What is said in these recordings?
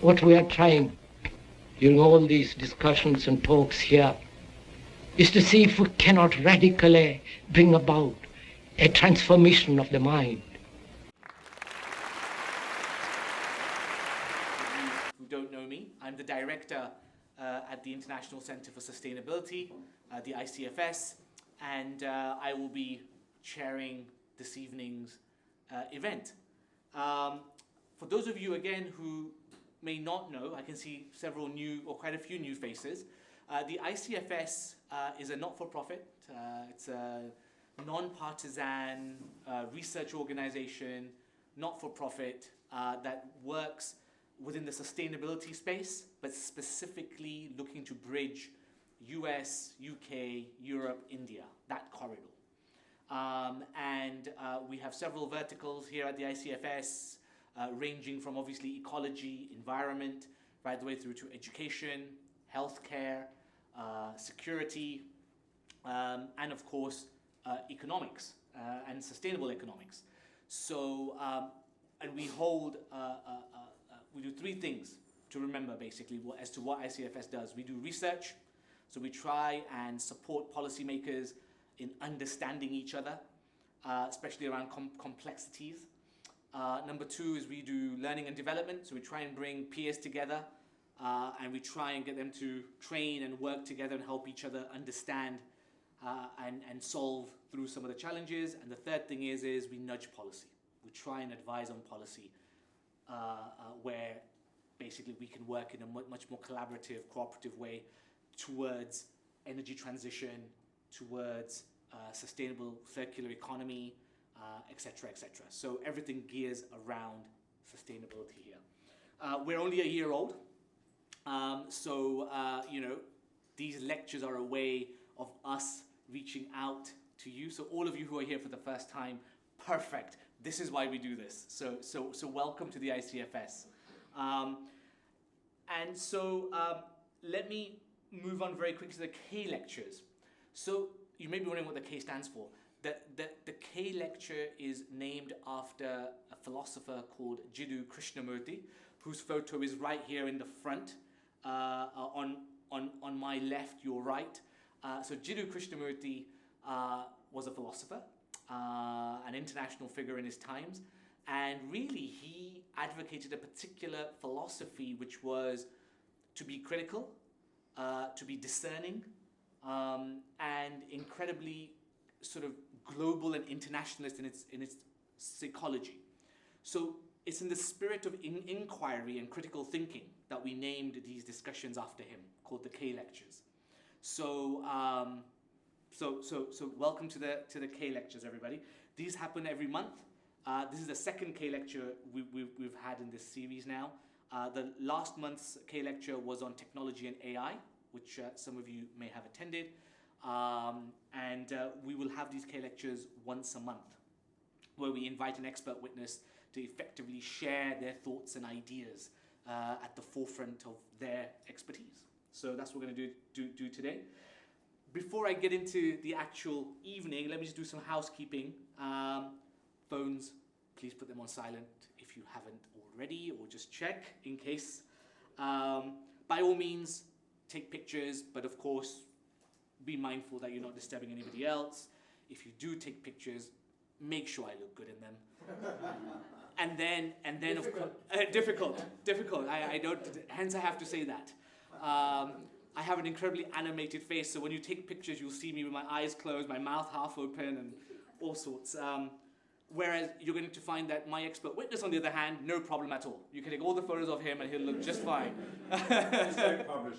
what we are trying during all these discussions and talks here is to see if we cannot radically bring about a transformation of the mind. Who don't know me, I'm the director at the International Center for Sustainability, the ICFS, and I will be chairing this evening's event. For those of you, again, who may not know, I can see several new, or quite a few new faces. The ICFS is a not-for-profit. It's a non-partisan research organization, not-for-profit, that works within the sustainability space, but specifically looking to bridge US, UK, Europe, India, that corridor. We have several verticals here at the ICFS, ranging from obviously ecology, environment, right the way through to education, healthcare, security, and of course, economics and sustainable economics. So, and we hold, we do three things to remember basically as to what ICFS does. We do research, so we try and support policymakers in understanding each other, especially around complexities. Number two is we do learning and development, so we try and bring peers together and we try and get them to train and work together and help each other understand and solve through some of the challenges. And the third thing is we nudge policy. We try and advise on policy where basically we can work in a much more collaborative, cooperative way towards energy transition, towards sustainable circular economy, etc., etc. So everything gears around sustainability here. We're only a year old, so you know, these lectures are a way of us reaching out to you. So all of you who are here for the first time, perfect. This is why we do this. So welcome to the ICFS. Let me move on very quickly to the K lectures. So you may be wondering what the K stands for. The K lecture is named after a philosopher called Jiddu Krishnamurti, whose photo is right here in the front, on my left, your right. So Jiddu Krishnamurti was a philosopher, an international figure in his times, and really he advocated a particular philosophy which was to be critical, to be discerning, and incredibly sort of global and internationalist in its psychology. So it's in the spirit of inquiry and critical thinking that we named these discussions after him, called the K lectures. So welcome to the K lectures, everybody. These happen every month. This is the second K lecture we've had in this series now. The last month's K lecture was on technology and AI, which some of you may have attended. We will have these K lectures once a month, where we invite an expert witness to effectively share their thoughts and ideas at the forefront of their expertise. So that's what we're going to do today. Before I get into the actual evening, let me just do some housekeeping. Phones, please put them on silent if you haven't already, or just check in case. By all means, take pictures, but of course, be mindful that you're not disturbing anybody else. If you do take pictures, make sure I look good in them. and then difficult. Of course, difficult. I don't. Hence, I have to say that. I have an incredibly animated face, so when you take pictures, you'll see me with my eyes closed, my mouth half open, and all sorts. Whereas you're going to find that my expert witness, on the other hand, no problem at all. You can take all the photos of him, and he'll look just fine. Just don't publish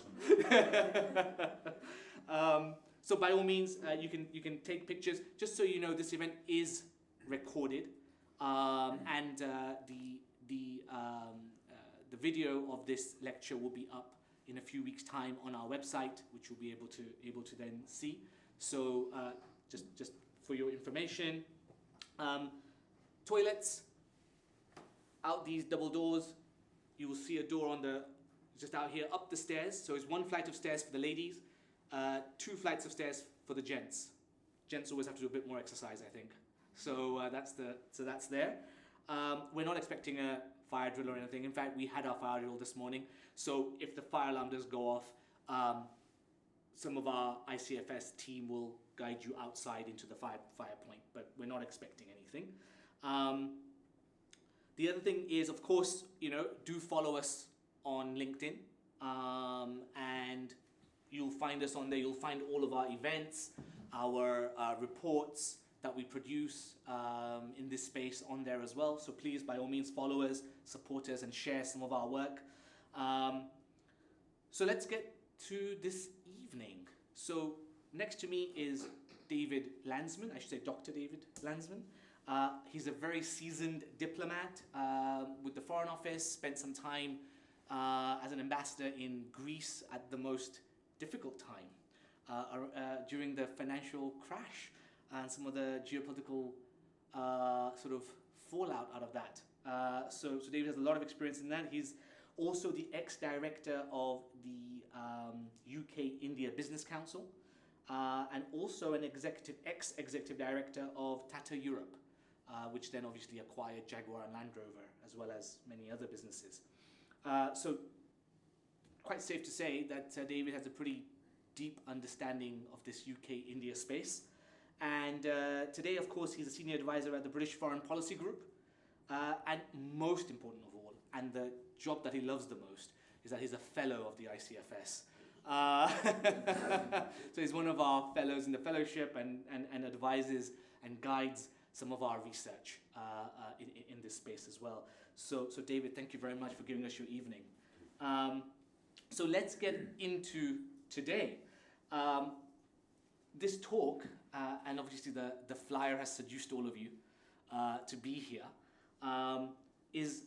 them. So by all means, you can take pictures. Just so you know, this event is recorded, and the video of this lecture will be up in a few weeks' time on our website, which you'll be able to then see. So just for your information, toilets out these double doors. You will see a door on the just out here up the stairs. So it's one flight of stairs for the ladies. 2 flights of stairs for the gents. Gents always have to do a bit more exercise, I think. So that's there. We're not expecting a fire drill or anything. In fact, we had our fire drill this morning. So if the fire alarm does go off, some of our ICFS team will guide you outside into the fire point, but we're not expecting anything. The other thing is, of course, do follow us on LinkedIn, and you'll find us on there. You'll find all of our events, our reports that we produce in this space on there as well. So please, by all means, follow us, support us, and share some of our work. So let's get to this evening. So next to me is David Landsman. I should say Dr. David Landsman. He's a very seasoned diplomat with the Foreign Office, spent some time as an ambassador in Greece at the most difficult time during the financial crash and some of the geopolitical sort of fallout out of that. So David has a lot of experience in that. He's also the ex-director of the UK-India Business Council and also an ex-executive director of Tata Europe, which then obviously acquired Jaguar and Land Rover, as well as many other businesses. So quite safe to say that David has a pretty deep understanding of this UK-India space. And today, of course, he's a senior advisor at the British Foreign Policy Group. And most important of all, and the job that he loves the most, is that he's a fellow of the ICFS. So he's one of our fellows in the fellowship and advises and guides some of our research in this space as well. So David, thank you very much for giving us your evening. So let's get into today. This talk, and obviously the flyer has seduced all of you to be here, is,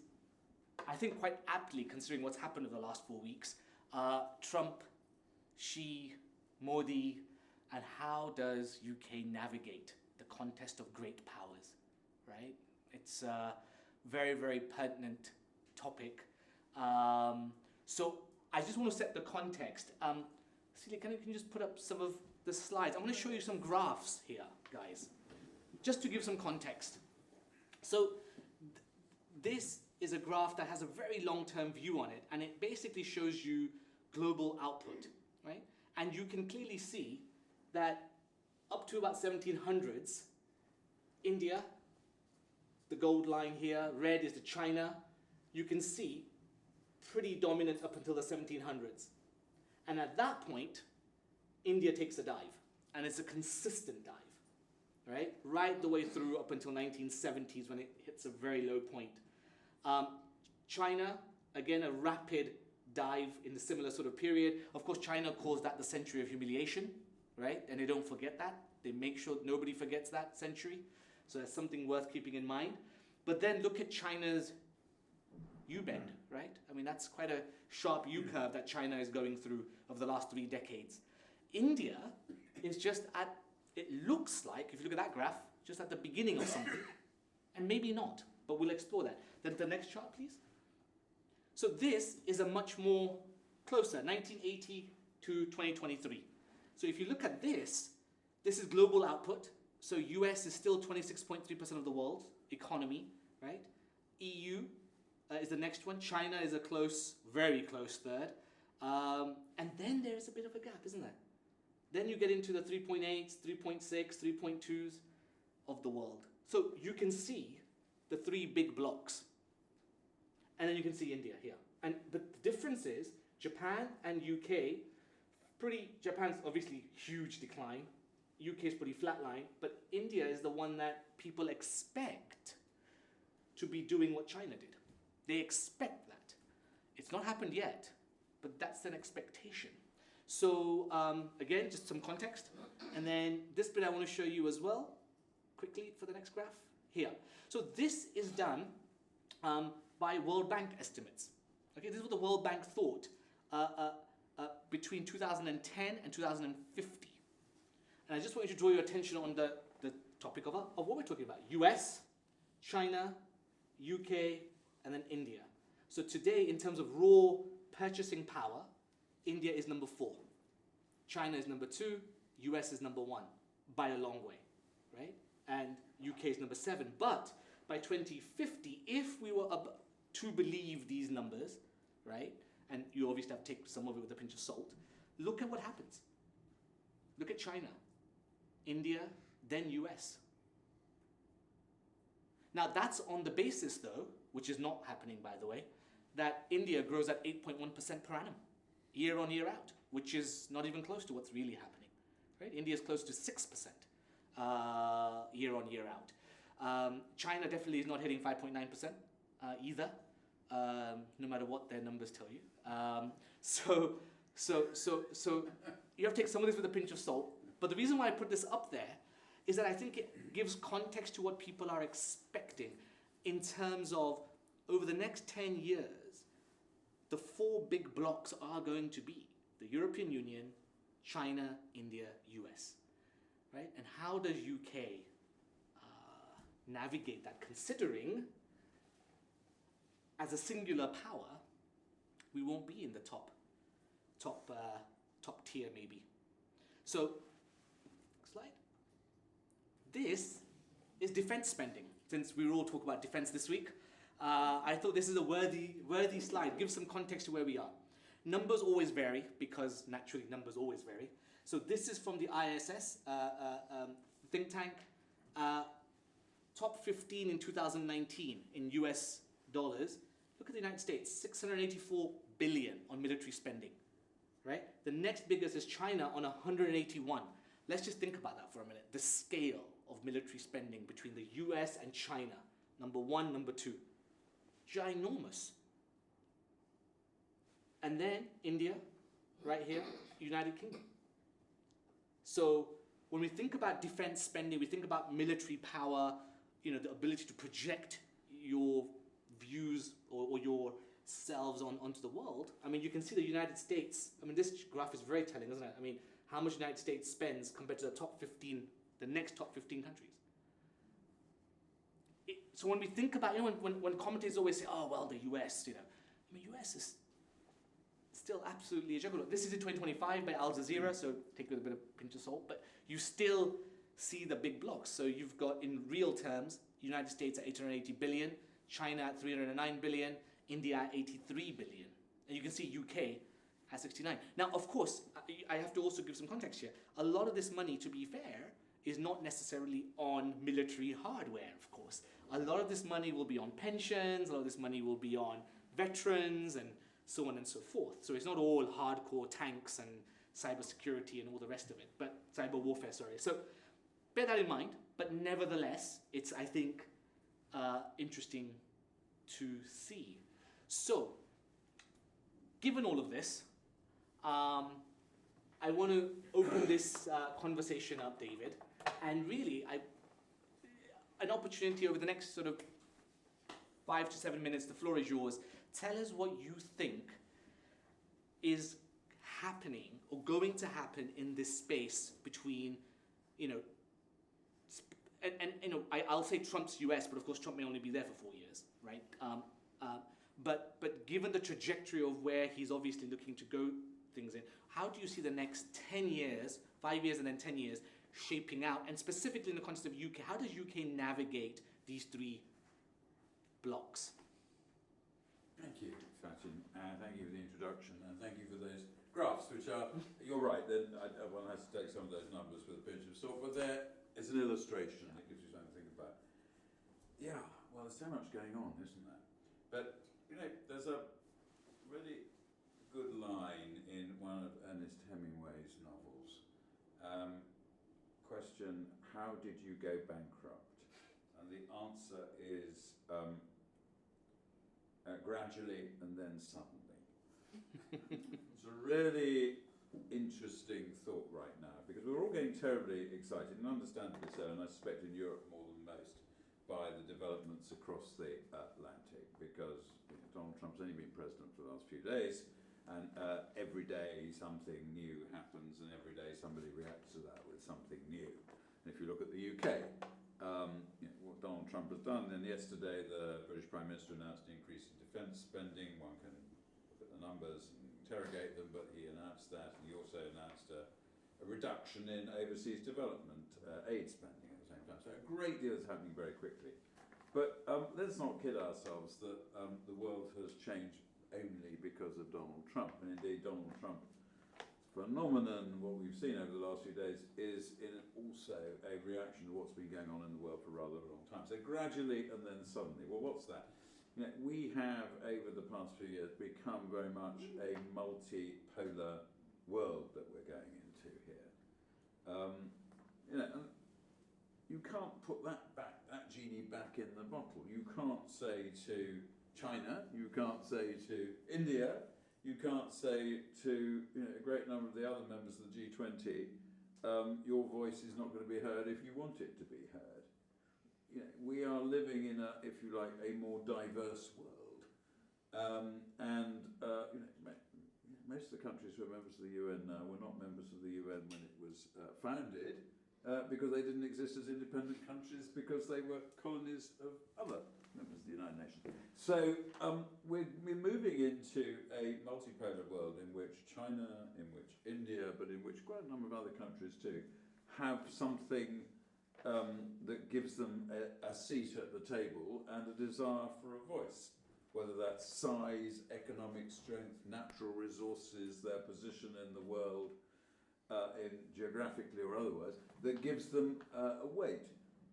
I think, quite aptly, considering what's happened over the last 4 weeks, Trump, Xi, Modi, and how does UK navigate the contest of great powers, right? It's a very, very pertinent topic. So I just want to set the context. Celia, can you just put up some of the slides? I'm going to show you some graphs here, guys, just to give some context. So this is a graph that has a very long-term view on it, and it basically shows you global output, right? And you can clearly see that up to about 1700s, India, the gold line here, red is the China, you can see pretty dominant up until the 1700s. And at that point, India takes a dive, and it's a consistent dive, right? Right the way through up until 1970s when it hits a very low point. China, again, a rapid dive in the similar sort of period. Of course, China calls that the century of humiliation, right? And they don't forget that. They make sure nobody forgets that century. So that's something worth keeping in mind. But then look at China's U-bend, right? I mean, that's quite a sharp U-curve that China is going through over the last 3 decades. India is just at, it looks like, if you look at that graph, just at the beginning of something. And maybe not, but we'll explore that. Then the next chart, please. So this is a much more closer, 1980 to 2023. So if you look at this is global output. So US is still 26.3% of the world's economy, right? EU is the next one. China is a close, very close third. And then there is a bit of a gap, isn't there? Then you get into the 3.8s, 3.6, 3.2s of the world. So you can see the 3 big blocks. And then you can see India here. And the difference is Japan and UK, Japan's obviously huge decline. UK is pretty flatline, but India is the one that people expect to be doing what China did. They expect that. It's not happened yet, but that's an expectation. So again, just some context. And then this bit I want to show you as well, quickly for the next graph, here. So this is done by World Bank estimates. Okay, this is what the World Bank thought between 2010 and 2050. And I just want you to draw your attention on the topic of what we're talking about. US, China, UK, and then India. So today, in terms of raw purchasing power, India is number 4. China is number 2. US is number 1 by a long way, right? And UK is number 7. But by 2050, if we were to believe these numbers, right? And you obviously have to take some of it with a pinch of salt. Look at what happens. Look at China, India, then US. Now that's on the basis though, which is not happening by the way, that India grows at 8.1% per annum, year on year out, which is not even close to what's really happening, right? India is close to 6% year on year out. China definitely is not hitting 5.9% either, no matter what their numbers tell you. So you have to take some of this with a pinch of salt. But the reason why I put this up there is that I think it gives context to what people are expecting in terms of over the next 10 years, the 4 big blocks are going to be the European Union, China, India, US, right? And how does UK navigate that, considering as a singular power, we won't be in the top tier maybe. So, next slide. This is defense spending. Since we were all talking about defense this week, I thought this is a worthy slide. Give some context to where we are. Numbers always vary because naturally numbers always vary. So this is from the ISS think tank. Top 15 in 2019 in US dollars. Look at the United States, 684 billion on military spending, right? The next biggest is China on 181. Let's just think about that for a minute. The scale of military spending between the US and China, number 1, number 2. Ginormous. And then India, right here, United Kingdom. So when we think about defense spending, we think about military power, you know, the ability to project your views or yourselves onto the world. I mean, you can see the United States. I mean, this graph is very telling, isn't it? I mean, how much the United States spends compared to the top 15, the next top 15 countries. So when we think about, you know, when commentators always say, oh, well, the US, you know, I mean, US is still absolutely a juggernaut. This is in 2025 by Al Jazeera, so take it with a bit of pinch of salt, but you still see the big blocks. So you've got, in real terms, United States at 880 billion, China at 309 billion, India at 83 billion. And you can see UK at 69. Now, of course, I have to also give some context here. A lot of this money, to be fair, is not necessarily on military hardware, of course. A lot of this money will be on pensions, a lot of this money will be on veterans and so on and so forth. So it's not all hardcore tanks and cybersecurity and all the rest of it, but cyber warfare, sorry. So bear that in mind, but nevertheless, it's, I think, interesting to see. So, given all of this, I want to open this conversation up, David, and really, an opportunity over the next sort of 5 to 7 minutes, the floor is yours. Tell us what you think is happening or going to happen in this space between, you know, and you know, I'll say Trump's US, but of course Trump may only be there for 4 years, right? But given the trajectory of where he's obviously looking to go things in, how do you see the next 10 years, 5 years and then 10 years, shaping out? And specifically in the context of UK, how does UK navigate these 3 blocks? Thank you, Fatin, and thank you for the introduction, and thank you for those graphs, which are, you're right, then one has to take some of those numbers with a pinch of salt, but there is an illustration that gives you something to think about. Yeah, well, there's so much going on, isn't there? But, you know, there's a really good line in one of Ernest Hemingway's novels. Question, how did you go bankrupt? And the answer is gradually and then suddenly. It's a really interesting thought right now, because we're all getting terribly excited, and understandably so, and I suspect in Europe more than most, by the developments across the Atlantic, because Donald Trump's only been president for the last few days, and every day something new happens, and every day somebody reacts to that with something new. And if you look at the UK, you know, what Donald Trump has done, then yesterday the British Prime Minister announced an increase in defence spending. One can look at the numbers and interrogate them, but he announced that, and he also announced a reduction in overseas development aid spending at the same time. So a great deal is happening very quickly. But let's not kid ourselves that the world has changed only because of Donald Trump. And indeed, Donald Trump's phenomenon, what we've seen over the last few days, is also a reaction to what's been going on in the world for rather a long time. So gradually and then suddenly. Well, what's that? You know, we have, over the past few years, become very much a multipolar world that we're going into here. You know, and you can't put that genie back in the bottle. You can't say to China, you can't say to India, you can't say to a great number of the other members of the G20, your voice is not going to be heard if you want it to be heard. You know, we are living in a, if you like, a more diverse world, most of the countries who are members of the UN now were not members of the UN when it was founded. Because they didn't exist as independent countries, because they were colonies of other members of the United Nations. So we're moving into a multipolar world in which China, in which India, but in which quite a number of other countries too, have something that gives them a seat at the table and a desire for a voice, whether that's size, economic strength, natural resources, their position in the world, in geographically or otherwise, that gives them a weight.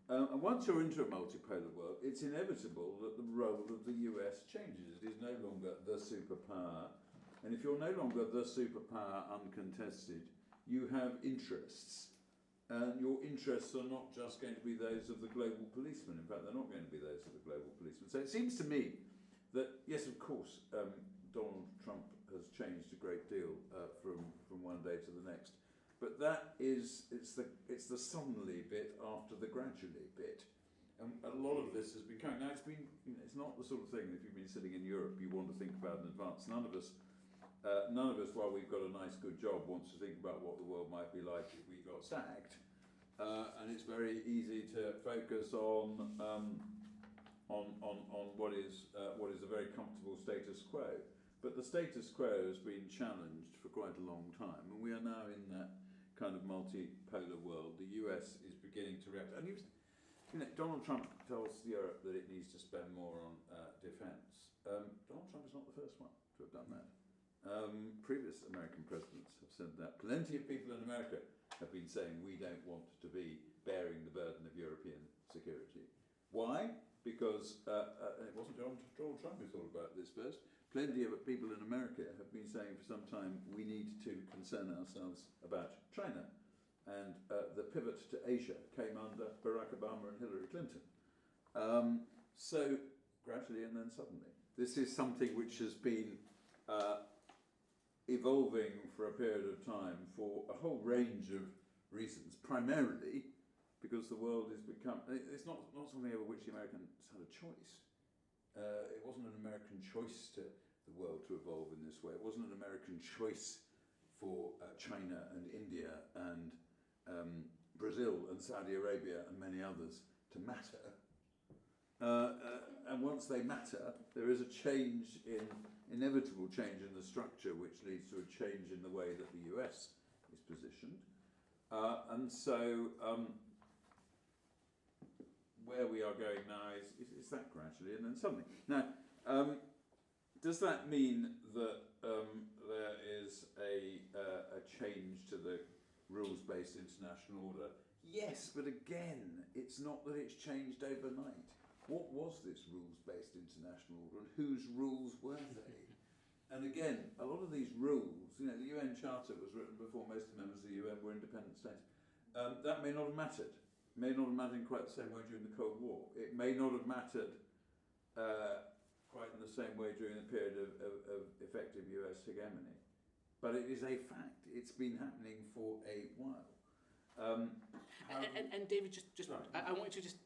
And once you're into a multipolar world, it's inevitable that the role of the US changes. It is no longer the superpower. And if you're no longer the superpower uncontested, you have interests. And your interests are not just going to be those of the global policeman. In fact, they're not going to be those of the global policeman. So it seems to me that, yes, of course, Donald Trump has changed a great deal from one day to the next. But that is, it's the suddenly bit after the gradually bit. And a lot of this has been coming. Now, it's not the sort of thing that if you've been sitting in Europe, you want to think about in advance. None of us, while we've got a nice, good job, wants to think about what the world might be like if we got sacked. And it's very easy to focus on what is a very comfortable status quo. But the status quo has been challenged for quite a long time, and we are now in that kind of multipolar world. The US is beginning to react. And Donald Trump tells Europe that it needs to spend more on defence. Donald Trump is not the first one to have done that. Previous American presidents have said that. Plenty of people in America have been saying we don't want to be bearing the burden of European security. Why? Because it wasn't Donald Trump who thought about this first. Plenty of people in America have been saying for some time we need to concern ourselves about China. And the pivot to Asia came under Barack Obama and Hillary Clinton. So gradually and then suddenly. This is something which has been evolving for a period of time for a whole range of reasons, primarily because the world has become, it's not something over which the Americans had a choice. It wasn't an American choice to the world to evolve in this way. It wasn't an American choice for China and India and Brazil and Saudi Arabia and many others to matter. And once they matter, there is a inevitable change in the structure, which leads to a change in the way that the US is positioned. And so where we are going now is that gradually and then suddenly. Now, does that mean that there is a change to the rules-based international order? Yes, but again, it's not that it's changed overnight. What was this rules-based international order and whose rules were they? And again, a lot of these rules, the UN Charter was written before most of the members of the UN were independent states. That may not have mattered. It may not have mattered in quite the same way during the Cold War. It may not have mattered quite in the same way during the period of effective US hegemony. But it is a fact. It's been happening for a while. And David, I want you to just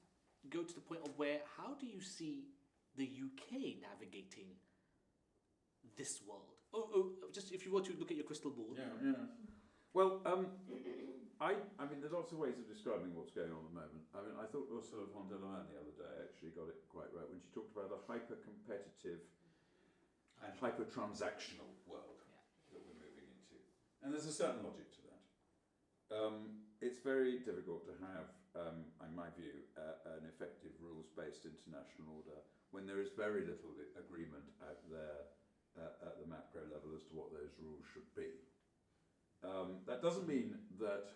go to the point of how do you see the UK navigating this world? Just if you want to look at your crystal ball. Yeah. Well, I mean, there's lots of ways of describing what's going on at the moment. I mean, I thought Ursula von der Leyen the other day actually got it quite right when she talked about a hyper-competitive and hyper-transactional world that we're moving into. And there's a certain logic to that. It's very difficult to have in my view, an effective rules-based international order when there is very little agreement out there at the macro level as to what those rules should be. That doesn't mean that,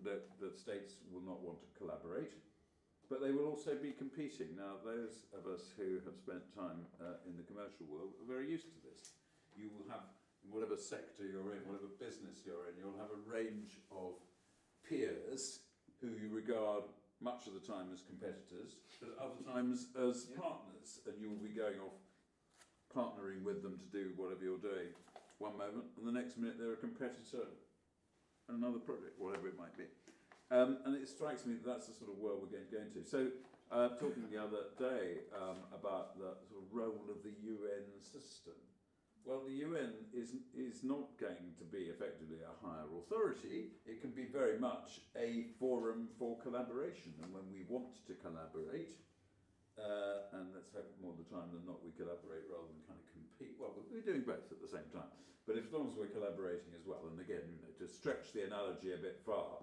that states will not want to collaborate, but they will also be competing. Now, those of us who have spent time in the commercial world are very used to this. You will have, in whatever sector you're in, whatever business you're in, you'll have a range of peers who you regard much of the time as competitors, but at other times as partners, and you will be going off partnering with them to do whatever you're doing one moment, and the next minute they're a competitor in another project, whatever it might be. And it strikes me that that's the sort of world we're going to go into. So, talking the other day about the sort of role of the UN system. Well, the UN is not going to be effectively a higher authority. It can be very much a forum for collaboration. And when we want to collaborate, and let's hope more of the time than not we collaborate rather than kind of compete. Well, we're doing both at the same time. But as long as we're collaborating as well, and again, you know, to stretch the analogy a bit far,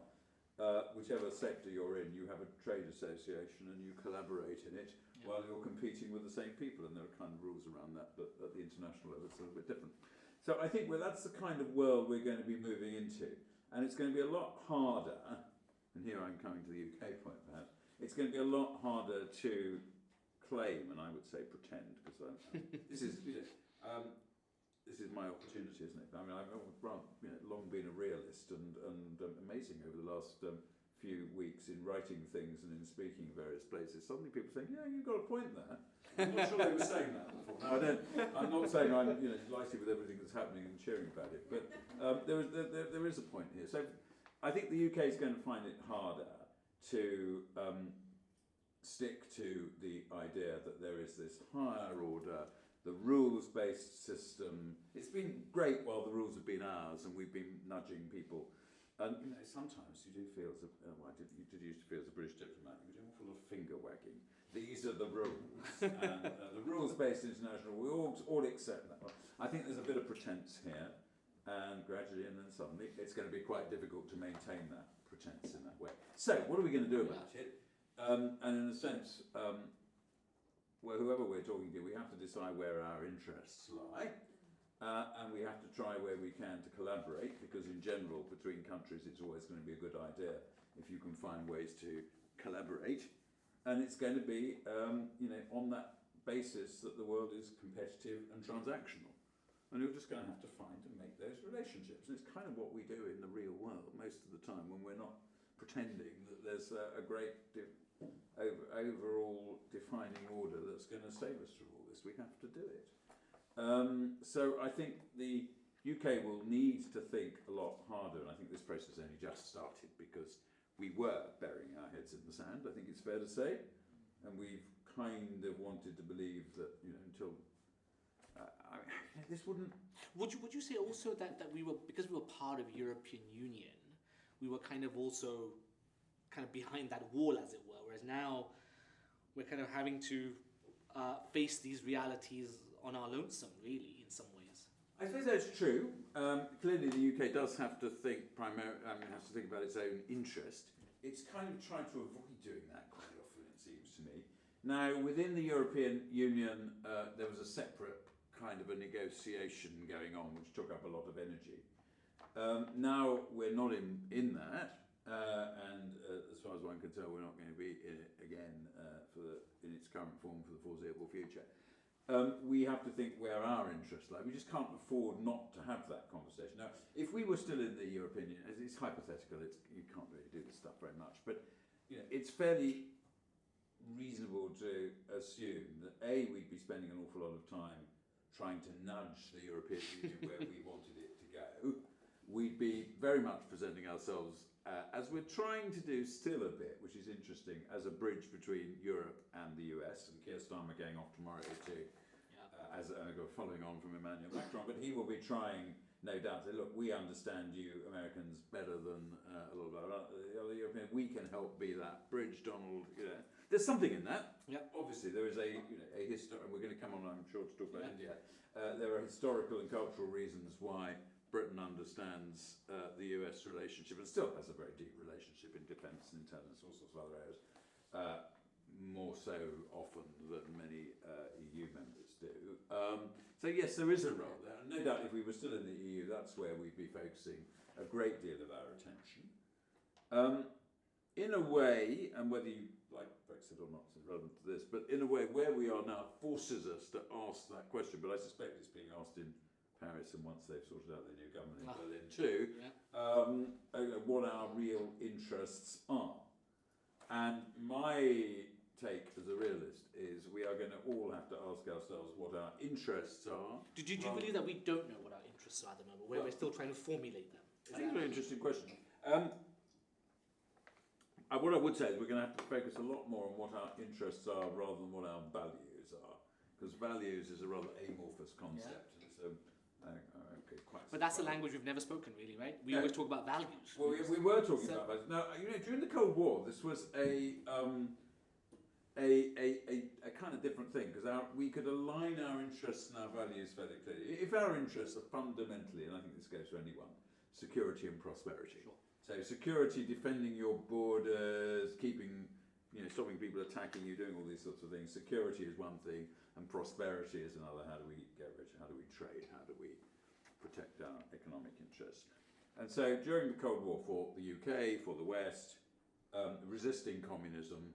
whichever sector you're in, you have a trade association and you collaborate in it while you're competing with the same people, and there are kind of rules around that, but at the international level it's a little bit different. So I think that's the kind of world we're going to be moving into, and it's going to be a lot harder, and here I'm coming to the UK point perhaps, it's going to be a lot harder to claim, and I would say pretend, because this is, you know, this is my opportunity, isn't it? I mean, I've long been a realist, and amazing over the last few weeks in writing things and in speaking in various places. Suddenly people saying, "Yeah, you've got a point there." I'm not sure they were saying that before. No, I'm not saying I'm delighted with everything that's happening and cheering about it, but there is a point here. So I think the UK is going to find it harder to stick to the idea that there is this higher order, the rules-based system. It's been great while the rules have been ours and we've been nudging people. And sometimes you do feel, you did used to feel as a British diplomat, you do an awful lot of finger wagging. These are the rules, and the rules-based international, we all accept that. I think there's a bit of pretense here, and gradually and then suddenly it's going to be quite difficult to maintain that pretense in that way. So, what are we going to do about it? And in a sense, well, whoever we're talking to, we have to decide where our interests lie, and we have to try where we can to collaborate, because in general, between countries, it's always going to be a good idea if you can find ways to collaborate. And it's going to be, on that basis that the world is competitive and transactional. And you're just going to have to find and make those relationships. And it's kind of what we do in the real world most of the time when we're not pretending that there's a great overall defining order that's going to save us through all this. We have to do it. So I think the UK will need to think a lot harder, and I think this process only just started because we were burying our heads in the sand, I think it's fair to say, and we've kind of wanted to believe that, until this wouldn't... Would you say also that we were, because we were part of European Union, we were kind of also behind that wall, as it were, whereas now we're kind of having to face these realities on our lonesome, really, in some ways? I suppose that's true. Clearly the UK does have to think has to think about its own interest. It's kind of trying to avoid doing that quite often, it seems to me. Now, within the European Union, there was a separate kind of a negotiation going on, which took up a lot of energy. Now we're not in that, and as far as one can tell, we're not going to be in it again in its current form for the foreseeable future. We have to think where our interests lie. We just can't afford not to have that conversation. Now, if we were still in the European Union, it's hypothetical, you can't really do this stuff very much, but it's fairly reasonable to assume that A, we'd be spending an awful lot of time trying to nudge the European Union where we wanted it to go. We'd be very much presenting ourselves, as we're trying to do still a bit, which is interesting, as a bridge between Europe and the US, and Keir Starmer going off tomorrow too, following on from Emmanuel Macron, but he will be trying, no doubt, to say, look, we understand you Americans better than a lot of the other Europeans. We can help be that bridge, Donald. There's something in that. Yep. Obviously, there is a history, and we're going to come on, I'm sure, to talk about India. There are historical and cultural reasons why Britain understands the US relationship, and still has a very deep relationship in defence and intelligence, all sorts of other areas, more so often than many EU members do. So yes, there is a role there. And no doubt if we were still in the EU, that's where we'd be focusing a great deal of our attention. In a way, and whether you like Brexit or not is relevant to this, but in a way where we are now forces us to ask that question, but I suspect it's being asked in Paris, and once they've sorted out their new government in Berlin too, what our real interests are. And my take as a realist is we are going to all have to ask ourselves what our interests are. Do you believe that we don't know what our interests are at the moment, where we're still trying to formulate them? I think it's a very interesting question. What I would say is we're going to have to focus a lot more on what our interests are rather than what our values are, because values is a rather amorphous concept. And it's but that's a language we've never spoken, really, right? We always talk about values. Well, we were talking about values. Now, during the Cold War, this was a kind of different thing, because we could align our interests and our values fairly clearly. If our interests are fundamentally, and I think this goes for anyone, security and prosperity. Sure. So security, defending your borders, stopping people attacking you, doing all these sorts of things. Security is one thing, and prosperity is another. How do we get rich? How do we trade? How do we protect our economic interests? And so during the Cold War, for the UK, for the West, resisting communism,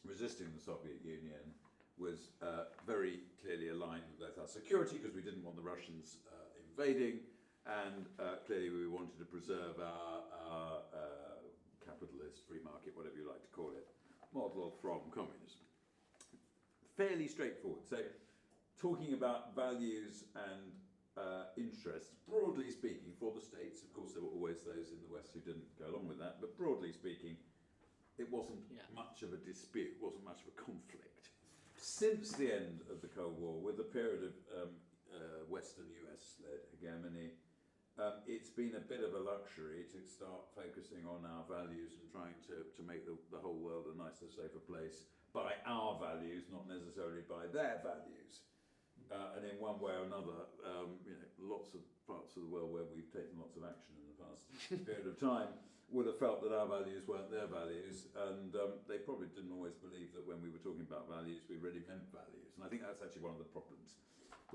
resisting the Soviet Union was very clearly aligned with both our security, because we didn't want the Russians invading, and clearly we wanted to preserve our capitalist, free market, whatever you like to call it, model from communism. Fairly straightforward. So talking about values and interests, broadly speaking, for the states, of course there were always those in the West who didn't go along with that, but broadly speaking, it wasn't much of a dispute, wasn't much of a conflict. Since the end of the Cold War, with a period of Western US-led hegemony, it's been a bit of a luxury to start focusing on our values and trying to make the whole world a nicer, safer place by our values, not necessarily by their values. And in one way or another, lots of parts of the world where we've taken lots of action in the past period of time would have felt that our values weren't their values, and they probably didn't always believe that when we were talking about values, we really meant values. And I think that's actually one of the problems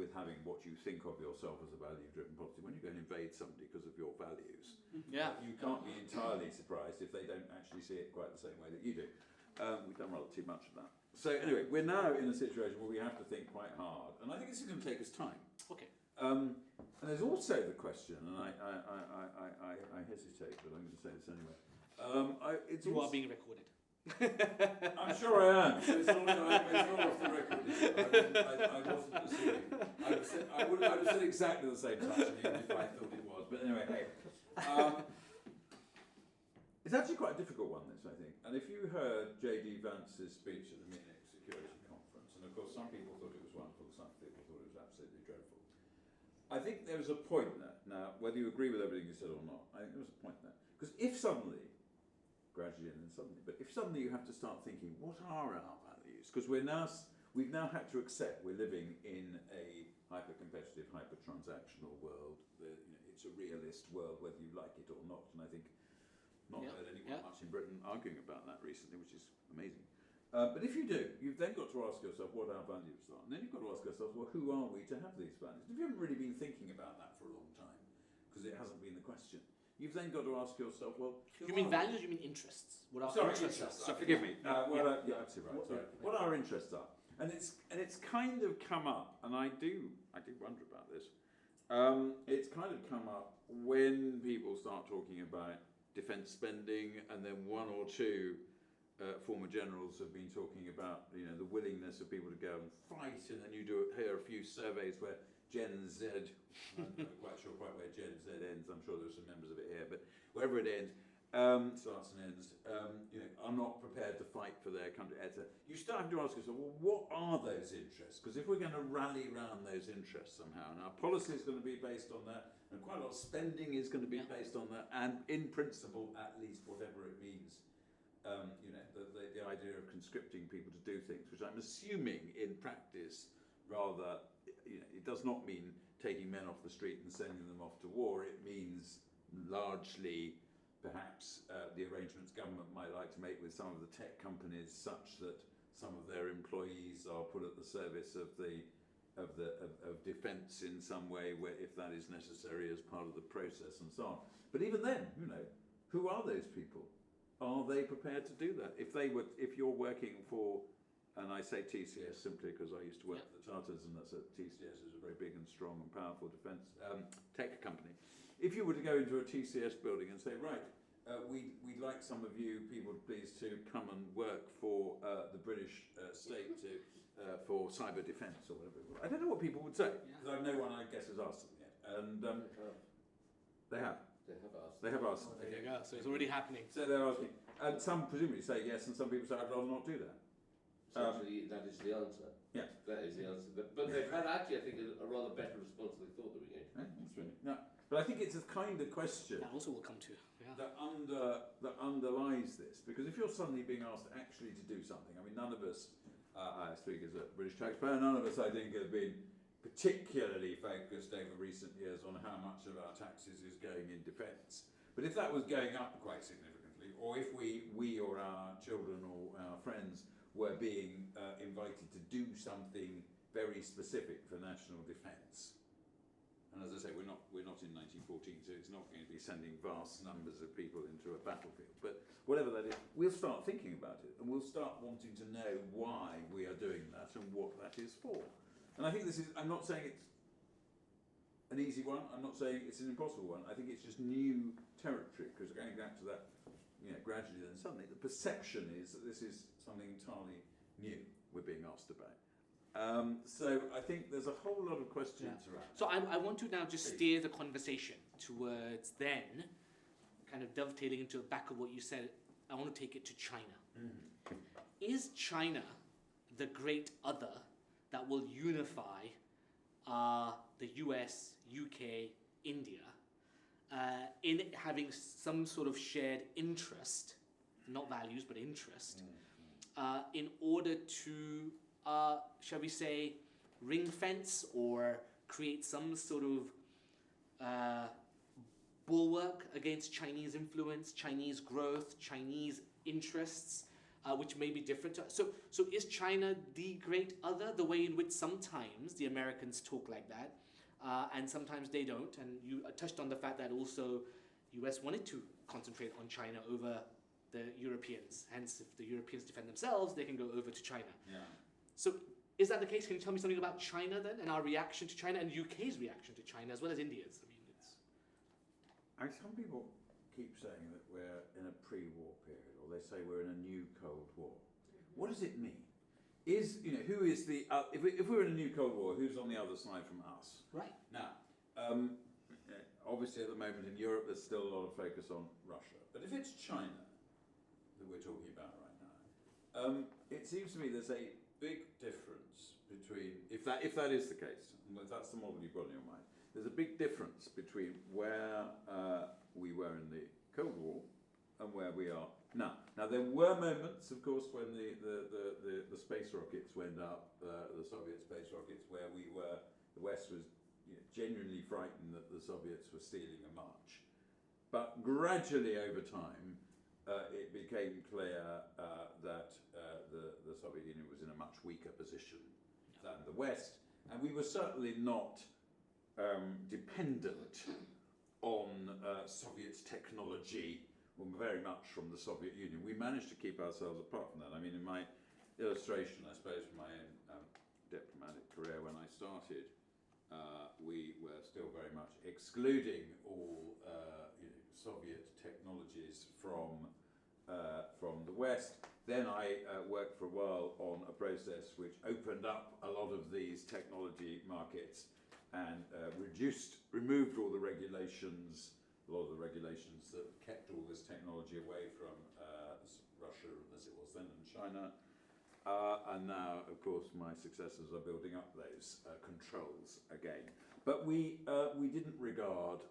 with having what you think of yourself as a value-driven policy. When you go and invade somebody because of your values, you can't be entirely surprised if they don't actually see it quite the same way that you do. We've done rather too much of that. So anyway, we're now in a situation where we have to think quite hard, and I think this is going to take us time. Okay. And there's also the question, and I hesitate, but I'm going to say this anyway. You are being recorded. I'm sure I am. So it's not off the record. I wasn't assuming. I would have said exactly the same touch, even if I thought it was. But anyway, hey. It's actually quite a difficult one, this, I think. And if you heard J.D. Vance's speech at the Munich Security Conference, and of course some people thought it was wonderful, some people thought it was absolutely dreadful. I think there was a point there. Now, whether you agree with everything you said or not, I think there was a point there. Because if suddenly, gradually and then suddenly, but if suddenly you have to start thinking, what are our values? Because we've now had to accept we're living in a hyper-competitive, hyper-transactional world. It's a realist world, whether you like it or not. And I think not heard anyone much in Britain arguing about that recently, which is amazing. But if you do, you've then got to ask yourself what our values are. And then you've got to ask yourself, well, who are we to have these values? If you haven't really been thinking about that for a long time, because it hasn't been the question, you've then got to ask yourself, well, you mean values, you mean interests? What are interests? So forgive me. You're absolutely right. Sorry. What our interests are. And it's kind of come up, and I do wonder about this. It's kind of come up when people start talking about defence spending, and then one or two former generals have been talking about the willingness of people to go and fight, and then you hear a few surveys where Gen Z, I'm not quite sure where Gen Z ends, I'm sure there are some members of it here, but wherever it ends, starts and ends, are not prepared to fight for their country, etc. You start having to ask yourself, well, what are those interests? Because if we're going to rally around those interests somehow, and our policy is going to be based on that, and quite a lot of spending is going to be based on that, and in principle, at least, whatever it means, the idea of conscripting people to do things, which I'm assuming in practice rather, it does not mean taking men off the street and sending them off to war. It means largely, perhaps, the arrangements government might like to make with some of the tech companies, such that some of their employees are put at the service of defence in some way, where if that is necessary as part of the process and so on. But even then, you know, who are those people? Are they prepared to do that? If you're working for, and I say TCS simply because I used to work for the Tartars, and TCS is a very big and strong and powerful defence tech company. If you were to go into a TCS building and say, right, we'd like some of you people, please, to come and work for the British state for cyber defence or whatever. I don't know what people would say, because no one, I guess, has asked them yet. And they have. They have asked. There you go. So it's already happening. So they're asking. And some presumably say yes, and some people say, I'd rather not do that. Essentially, that is the answer. Yeah. That is the answer. But they've had actually, I think, a rather better response than they thought they were going to. That's really, no. But I think it's a kind of question That also will come to. Yeah. that underlies this. Because if you're suddenly being asked actually to do something, I mean, none of us, I speak as a British taxpayer, none of us, I think, have been particularly focused over recent years on how much of our taxes is going in defence. But if that was going up quite significantly, or if we or our children or our friends were being invited to do something very specific for national defence, and as I say, we're not in 1914, so it's not going to be sending vast numbers of people into a battlefield. But whatever that is, we'll start thinking about it, and we'll start wanting to know why we are doing that and what that is for. And I think this is, I'm not saying it's an easy one, I'm not saying it's an impossible one, I think it's just new territory, because going back to that, you know, gradually then suddenly, the perception is that this is something entirely new we're being asked about. So I think there's a whole lot of questions around. So I want to now just steer the conversation towards then, kind of dovetailing into the back of what you said, I want to take it to China. Mm-hmm. Is China the great other that will unify the US, UK, India in having some sort of shared interest, not values, but interest, in order to, shall we say, ring fence or create some sort of bulwark against Chinese influence, Chinese growth, Chinese interests, which may be different to us. So is China the great other, the way in which sometimes the Americans talk like that, and sometimes they don't? And you touched on the fact that also US wanted to concentrate on China over the Europeans. Hence, if the Europeans defend themselves, they can go over to China. Yeah. So is that the case? Can you tell me something about China then, and our reaction to China, and UK's reaction to China, as well as India's? I mean, Some people keep saying that we're in a pre-war period, or they say we're in a new Cold War. What does it mean? Who is the, if we're in a new Cold War, who's on the other side from us? Right. Now, obviously at the moment in Europe there's still a lot of focus on Russia. But if it's China that we're talking about right now, it seems to me there's a big difference between, if that is the case, and if that's the model you've got in your mind, there's a big difference between where we were in the Cold War and where we are now. Now there were moments, of course, when the space rockets went up, the Soviet space rockets, where the West was genuinely frightened that the Soviets were stealing a march. But gradually over time, it became clear that the Soviet Union was in a much weaker position than the West, and we were certainly not dependent on Soviet technology, very much from the Soviet Union. We managed to keep ourselves apart from that. I mean, in my illustration, I suppose, from my own diplomatic career when I started, we were still very much excluding all Soviet technologies from the West. Then I worked for a while on a process which opened up a lot of these technology markets and removed all the regulations, a lot of the regulations that kept all this technology away from Russia, as it was then, and China. And now, of course, my successors are building up those controls again. But we didn't regard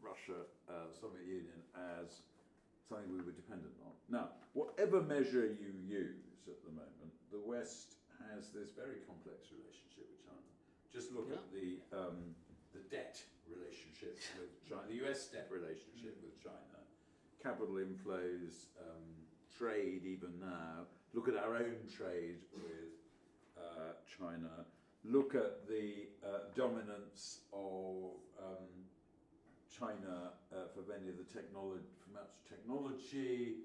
Russia, Soviet Union, as something we were dependent on. Now, whatever measure you use at the moment, the West has this very complex relationship with China. Just look at the debt relationship with China, the US debt relationship with China, capital inflows, trade even now. Look at our own trade with China. Look at the dominance of China for many of the technology,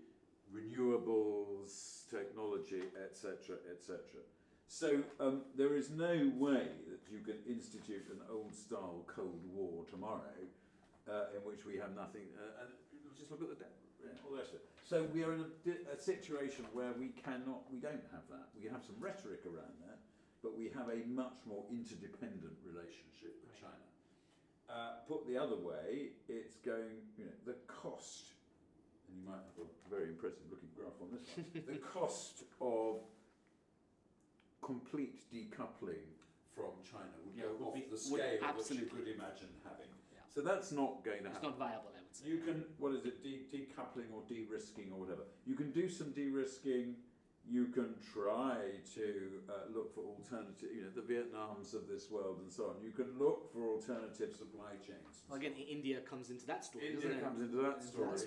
renewables, technology, etc., etc. So there is no way that you can institute an old-style Cold War tomorrow in which we have nothing. And just look at the debt. All the rest of it. So we are in a situation where we don't have that. We have some rhetoric around that, but we have a much more interdependent relationship with China. Put the other way, it's going, the cost, and you might have a very impressive looking graph on this one, the cost of complete decoupling from China would go off the scale that you could imagine having. Yeah. So that's not going to happen. It's not viable, I would say. You can, decoupling or de-risking or whatever. You can do some de-risking. You can try to look for alternative, the Vietnams of this world and so on. You can look for alternative supply chains. Well, again, India comes into that story, India comes into that story.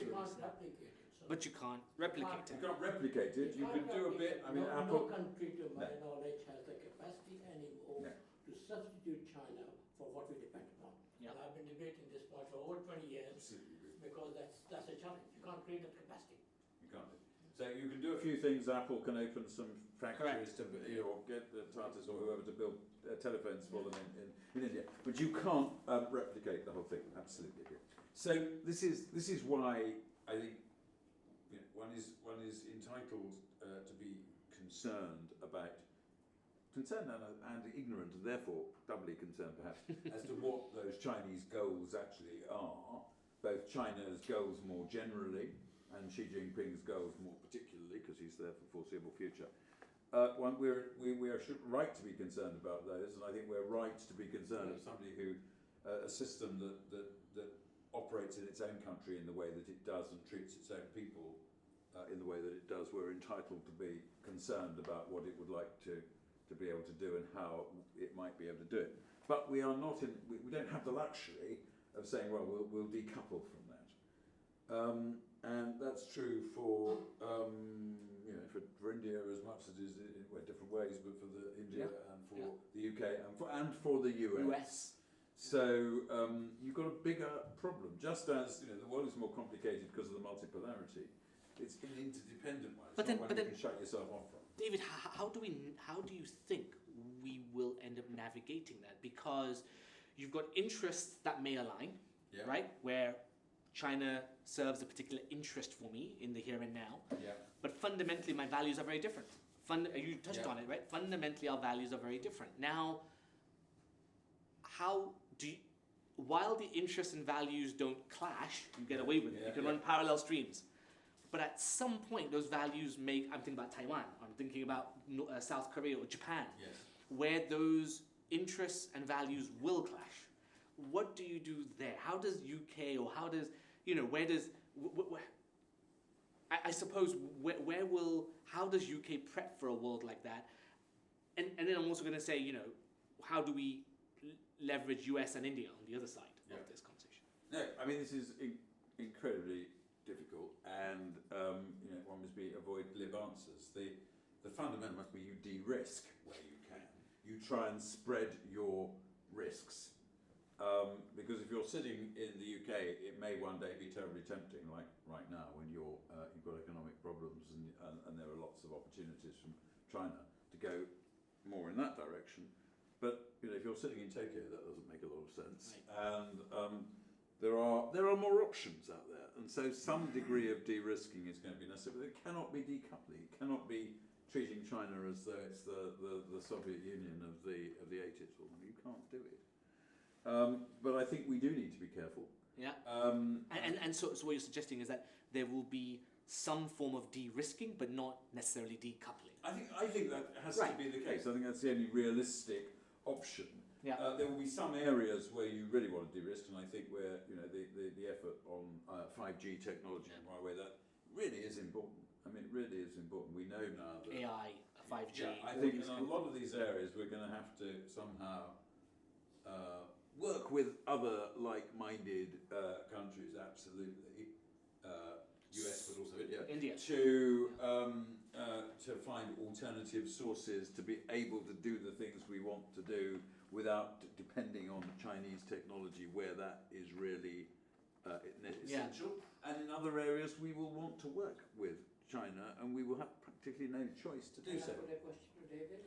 But you can't replicate it. You can't replicate it. You can do a bit. I mean, no, Apple. No country, to my knowledge, has the capacity anymore to substitute China for what we depend upon. Yeah. And I've been debating this point for over 20 years because that's a challenge. You can't create that capacity. You can't. So you can do a few things. Apple can open some factories to, or get the Tatas or whoever to build telephones for them in India. But you can't replicate the whole thing. Absolutely. So this is why I think one is entitled to be concerned and ignorant, and therefore doubly concerned perhaps as to what those Chinese goals actually are. Both China's goals more generally, and Xi Jinping's goals more particularly, because he's there for foreseeable future. We are right to be concerned about those, and I think we're right to be concerned of somebody who a system that operates in its own country in the way that it does and treats its own people in the way that it does. We're entitled to be concerned about what it would like to be able to do and how it might be able to do it. But we are not in. We don't have the luxury of saying, well, we'll decouple from that. And that's true for India as much as it is in different ways, but for India and for the UK and for the US. So you've got a bigger problem. Just as the world is more complicated because of the multipolarity, it's an interdependent one. It's not one you can shut yourself off from. David, how do you think we will end up navigating that? Because you've got interests that may align, right? Where China serves a particular interest for me in the here and now. Yeah. But fundamentally, my values are very different. You touched on it, right? Fundamentally, our values are very different. Now, while the interests and values don't clash, you get away with it. You can run parallel streams. But at some point, those values I'm thinking about Taiwan, I'm thinking about South Korea or Japan, where those interests and values will clash. What do you do there? How does UK, or how does, where does, I suppose, how does UK prep for a world like that? And then I'm also going to say, how do we leverage US and India on the other side of this conversation? No, I mean, this is incredibly difficult, and one must avoid glib answers. The fundamental must be you de-risk where you can. You try and spread your risks, because if you're sitting in the UK, it may one day be terribly tempting, like right now when you've got economic problems and there are lots of opportunities from China to go more in that direction. But if you're sitting in Tokyo, that doesn't make a lot of sense. Right. And there are more options out there, and so some degree of de-risking is going to be necessary. But it cannot be decoupling. It cannot be treating China as though it's the Soviet Union of the 80s. You can't do it. But I think we do need to be careful. Yeah. And so what you're suggesting is that there will be some form of de-risking, but not necessarily decoupling. I think that has to be the case. I think that's the only realistic option. Yeah. There will be some areas where you really want to de-risk, and I think where the effort on 5G technology and Huawei, that really is important. I mean, it really is important. We know now that AI, 5G. I think in a lot of these areas we're going to have to somehow work with other like-minded countries, absolutely. US, but also India. To find alternative sources to be able to do the things we want to do without depending on Chinese technology, where that is really essential. And in other areas, we will want to work with China, and we will have practically no choice to do so. Can I put a question to David?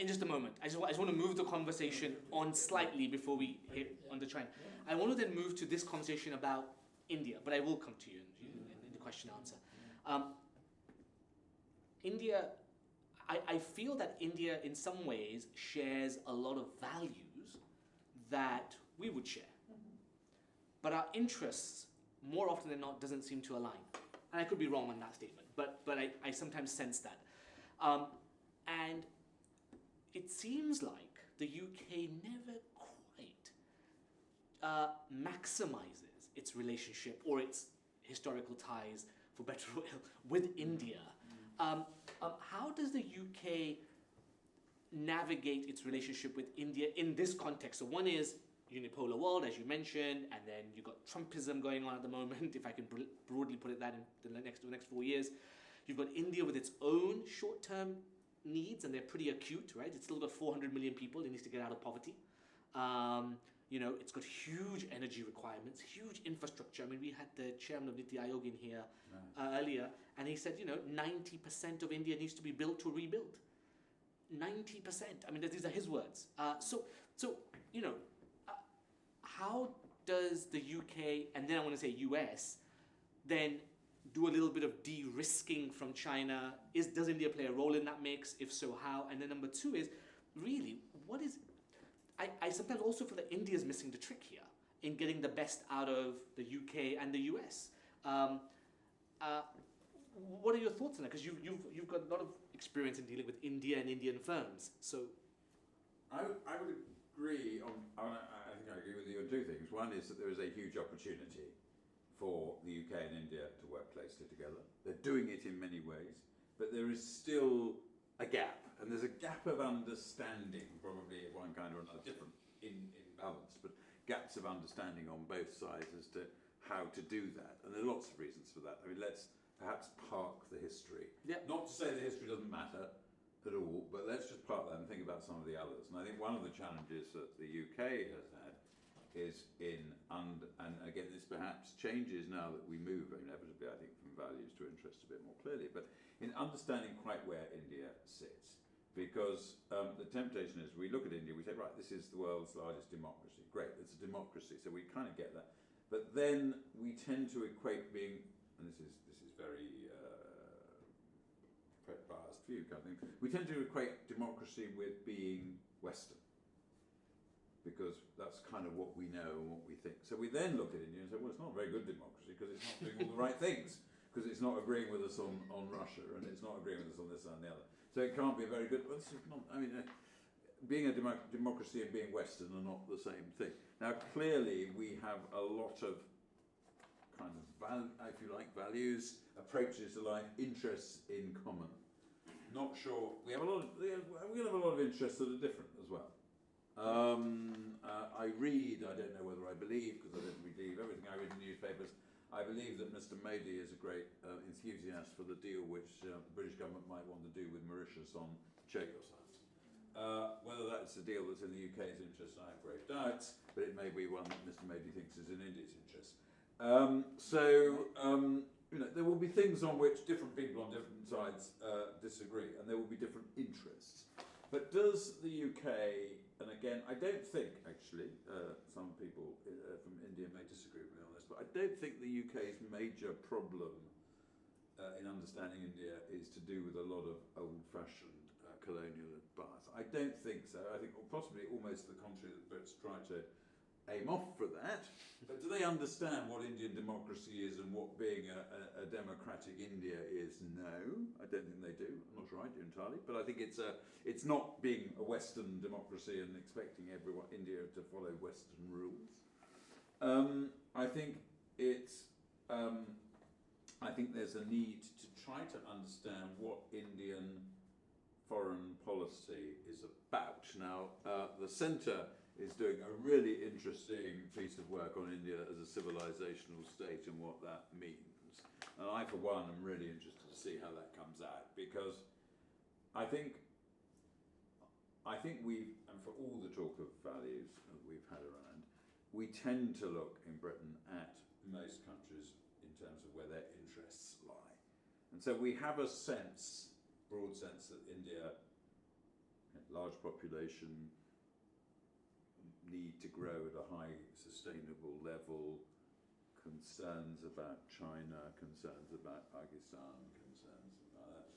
In just a moment, I just want to move the conversation on slightly before we hit on the China. I want to then move to this conversation about India, but I will come to you in the question and answer. India, I feel that India in some ways shares a lot of values that we would share. But our interests, more often than not, doesn't seem to align. And I could be wrong on that statement, but I sometimes sense that. And it seems like the UK never quite maximizes its relationship or its historical ties, for better or ill, with India. How does the UK navigate its relationship with India in this context? So one is unipolar world, as you mentioned, and then you've got Trumpism going on at the moment, if I can broadly put it that in the next 4 years. You've got India with its own short-term needs, and they're pretty acute, right? It's still got 400 million people. It needs to get out of poverty. It's got huge energy requirements, huge infrastructure. I mean, we had the chairman of Niti Aayog in here earlier, and he said, 90% of India needs to be built to rebuild. 90%. I mean, these are his words. How does the UK, and then I want to say US, then do a little bit of de-risking from China? Does India play a role in that mix? If so, how? And then number two is, really, what is... I sometimes also feel that India is missing the trick here in getting the best out of the UK and the US. What are your thoughts on that? Because you've got a lot of experience in dealing with India and Indian firms. So, I would agree I think I agree with you on two things. One is that there is a huge opportunity for the UK and India to work closely together. They're doing it in many ways, but there is still a gap, and there's a gap of understanding, probably of one kind or another, different in balance, but gaps of understanding on both sides as to how to do that. And there are lots of reasons for that. I mean, let's perhaps park the history. Yep. Not to say the history doesn't matter at all, but let's just park that and think about some of the others. And I think one of the challenges that the UK has had is and again, this perhaps changes now that we move inevitably, I think, from values to interests a bit more clearly, but in understanding quite where India sits. Because the temptation is, we look at India, we say, right, this is the world's largest democracy. Great, it's a democracy, so we kind of get that. But then we tend to equate being, and this is very biased view kind of thing, we tend to equate democracy with being Western. Because that's kind of what we know and what we think. So we then look at India and say, well, it's not a very good democracy because it's not doing all the right things. Because it's not agreeing with us on Russia, and it's not agreeing with us on this and the other. So it can't be a very good... Well, this is not, being a democracy and being Western are not the same thing. Now, clearly, we have a lot of kind of, if you like, values, approaches to life, interests in common. Not sure... We have a lot of interests that are different as well. I read, I don't know whether I believe, because I don't believe everything I read in newspapers, I believe that Mr. Modi is a great enthusiast for the deal which the British government might want to do with Mauritius on Chagos. Whether that's a deal that's in the UK's interest, I have grave doubts, but it may be one that Mr. Modi thinks is in India's interest. There will be things on which different people on different sides disagree, and there will be different interests. But does the UK, and again, I don't think, actually, some people from India may disagree with me on this, but I don't think the UK's major problem in understanding India is to do with a lot of old-fashioned colonial bias. I don't think so. I think possibly almost the contrary, that Brits try to aim off for that. But do they understand what Indian democracy is and what being a democratic India is? No, I don't think they do. I'm not sure I do entirely, but I think it's not being a Western democracy and expecting India to follow Western rules. I think there's a need to try to understand what Indian foreign policy is about. Now, the centre is doing a really interesting piece of work on India as a civilizational state and what that means. And I, for one, am really interested to see how that comes out, because I think we've, and for all the talk of values that we've had around, we tend to look in Britain at most countries in terms of where their interests lie. And so we have a sense, broad sense, that India, large population, need to grow at a high sustainable level, concerns about China, concerns about Pakistan, concerns about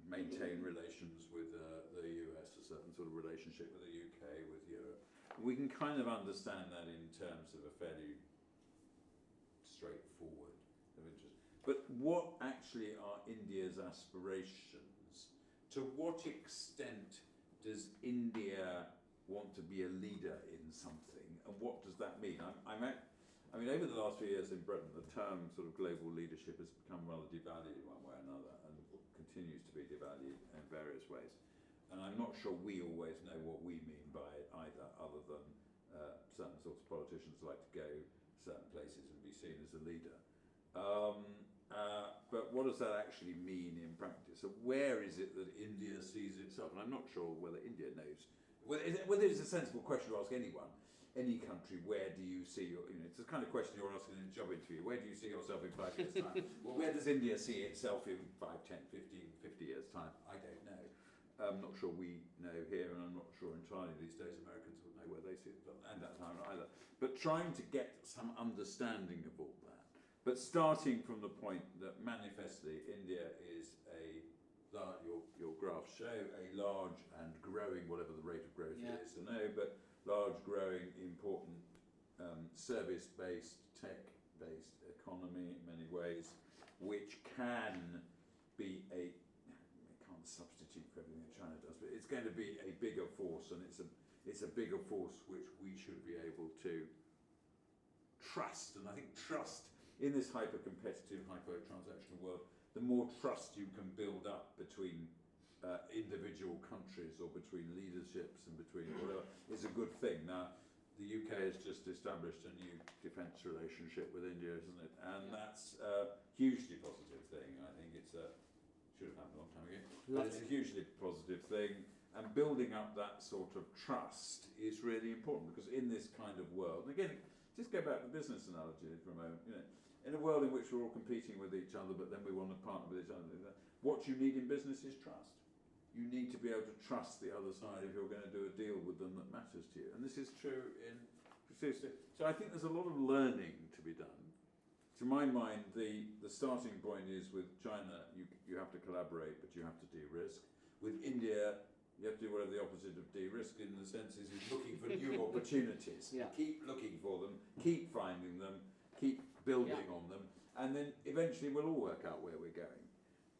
maintain relations with the US, a certain sort of relationship with the UK, with Europe. We can kind of understand that in terms of a fairly straightforward of interest. But what actually are India's aspirations? To what extent does India want to be a leader in something, and what does that mean? I mean, over the last few years in Britain, the term sort of global leadership has become rather devalued one way or another, and continues to be devalued in various ways. And I'm not sure we always know what we mean by it either, other than certain sorts of politicians like to go certain places and be seen as a leader. But what does that actually mean in practice? So where is it that India sees itself? And I'm not sure whether India knows. Whether it's a sensible question to ask anyone, any country, where do you see your, it's the kind of question you're asking in a job interview, where do you see yourself in 5 years' time? Well, where does India see itself in 5, 10, 15, 50 years' time? I don't know. I'm not sure we know here, and I'm not sure entirely these days Americans would know where they see it, and that time either. But trying to get some understanding of all that, but starting from the point that manifestly India is your graphs show a large and growing, whatever the rate of growth is to know, but large, growing, important service-based, tech-based economy in many ways, which can be it can't substitute for everything that China does, but it's going to be a bigger force, and it's a bigger force which we should be able to trust. And I think trust in this hyper-competitive, hyper-transactional world, the more trust you can build up between individual countries or between leaderships and between whatever is a good thing. Now, the UK has just established a new defence relationship with India, isn't it? And that's a hugely positive thing. I think it's should have happened a long time ago. But it's a hugely positive thing. And building up that sort of trust is really important, because in this kind of world, and again, just go back to the business analogy for a moment, in a world in which we're all competing with each other, but then we want to partner with each other, what you need in business is trust. You need to be able to trust the other side if you're going to do a deal with them that matters to you. And this is true in... So I think there's a lot of learning to be done. To my mind, the starting point is with China, you have to collaborate, but you have to de-risk. With India, you have to do whatever the opposite of de-risk in the sense is looking for new opportunities. Keep looking for them, keep finding them, keep building on them, and then eventually we'll all work out where we're going.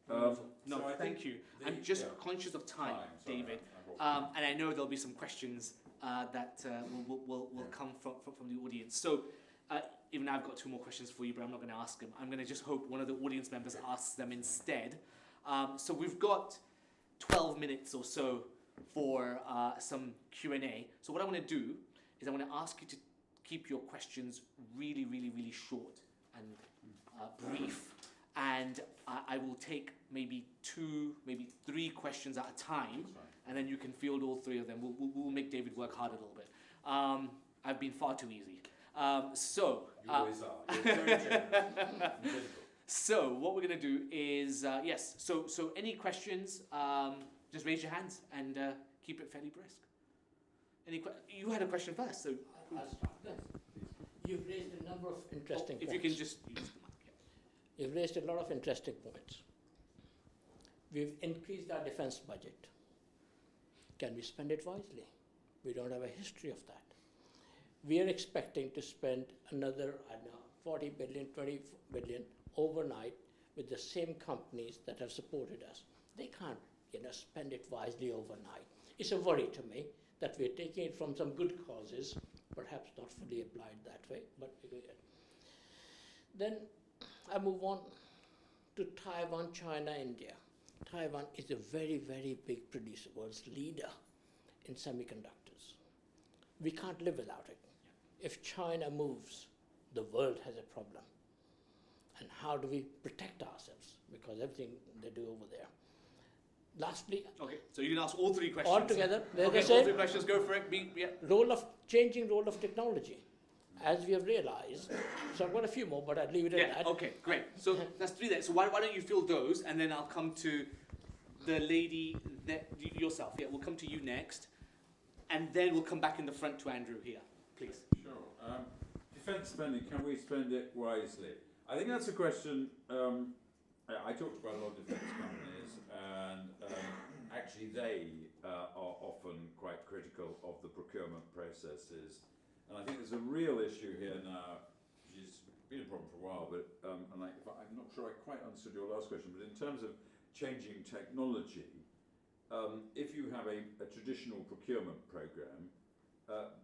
No, so thank you. I'm just conscious of time, David, and I know there'll be some questions that will come from the audience. So even I've got 2 more questions for you, but I'm not going to ask them. I'm going to just hope one of the audience members asks them instead. So we've got 12 minutes or so for some Q&A. So what I want to do is I want to ask you to keep your questions really, really, really short and brief. And I will take maybe 2, maybe 3 questions at a time, and then you can field all 3 of them. We'll make David work hard a little bit. I've been far too easy. You always are. You're very generous. So what we're going to do is, yes, so any questions, just raise your hands and keep it fairly brisk. You had a question first, so... I'll start. Yes. You've raised a number of interesting points. If you can just use the mic. You've raised a lot of interesting points. We've increased our defense budget. Can we spend it wisely? We don't have a history of that. We are expecting to spend another, 40 billion, 20 billion overnight with the same companies that have supported us. They can't, spend it wisely overnight. It's a worry to me that we're taking it from some good causes, perhaps not fully applied that way, but then I move on to Taiwan, China, India. Taiwan is a very, very big producer, world's leader in semiconductors. we can't live without it. If China moves, the world has a problem. And how do we protect ourselves? Because everything they do over there. Lastly, Okay, so you can ask all three questions. all together, they're Okay, the same. all three questions, go for it. Changing role of technology, as we have realized. So I've got a few more, but I'll leave it at that. Okay, great. So that's three there. So why don't you fill those, and then I'll come to the lady that yourself. Yeah, we'll come to you next, and then we'll come back in the front to Andrew here, please. Sure. Defence spending, can we spend it wisely? I think that's a question. I talked to quite a lot of defence companies, and actually they are often quite critical of the procurement processes. And I think there's a real issue here now, which has been a problem for a while, but I'm not sure I quite understood your last question, but in terms of changing technology, if you have a traditional procurement programme,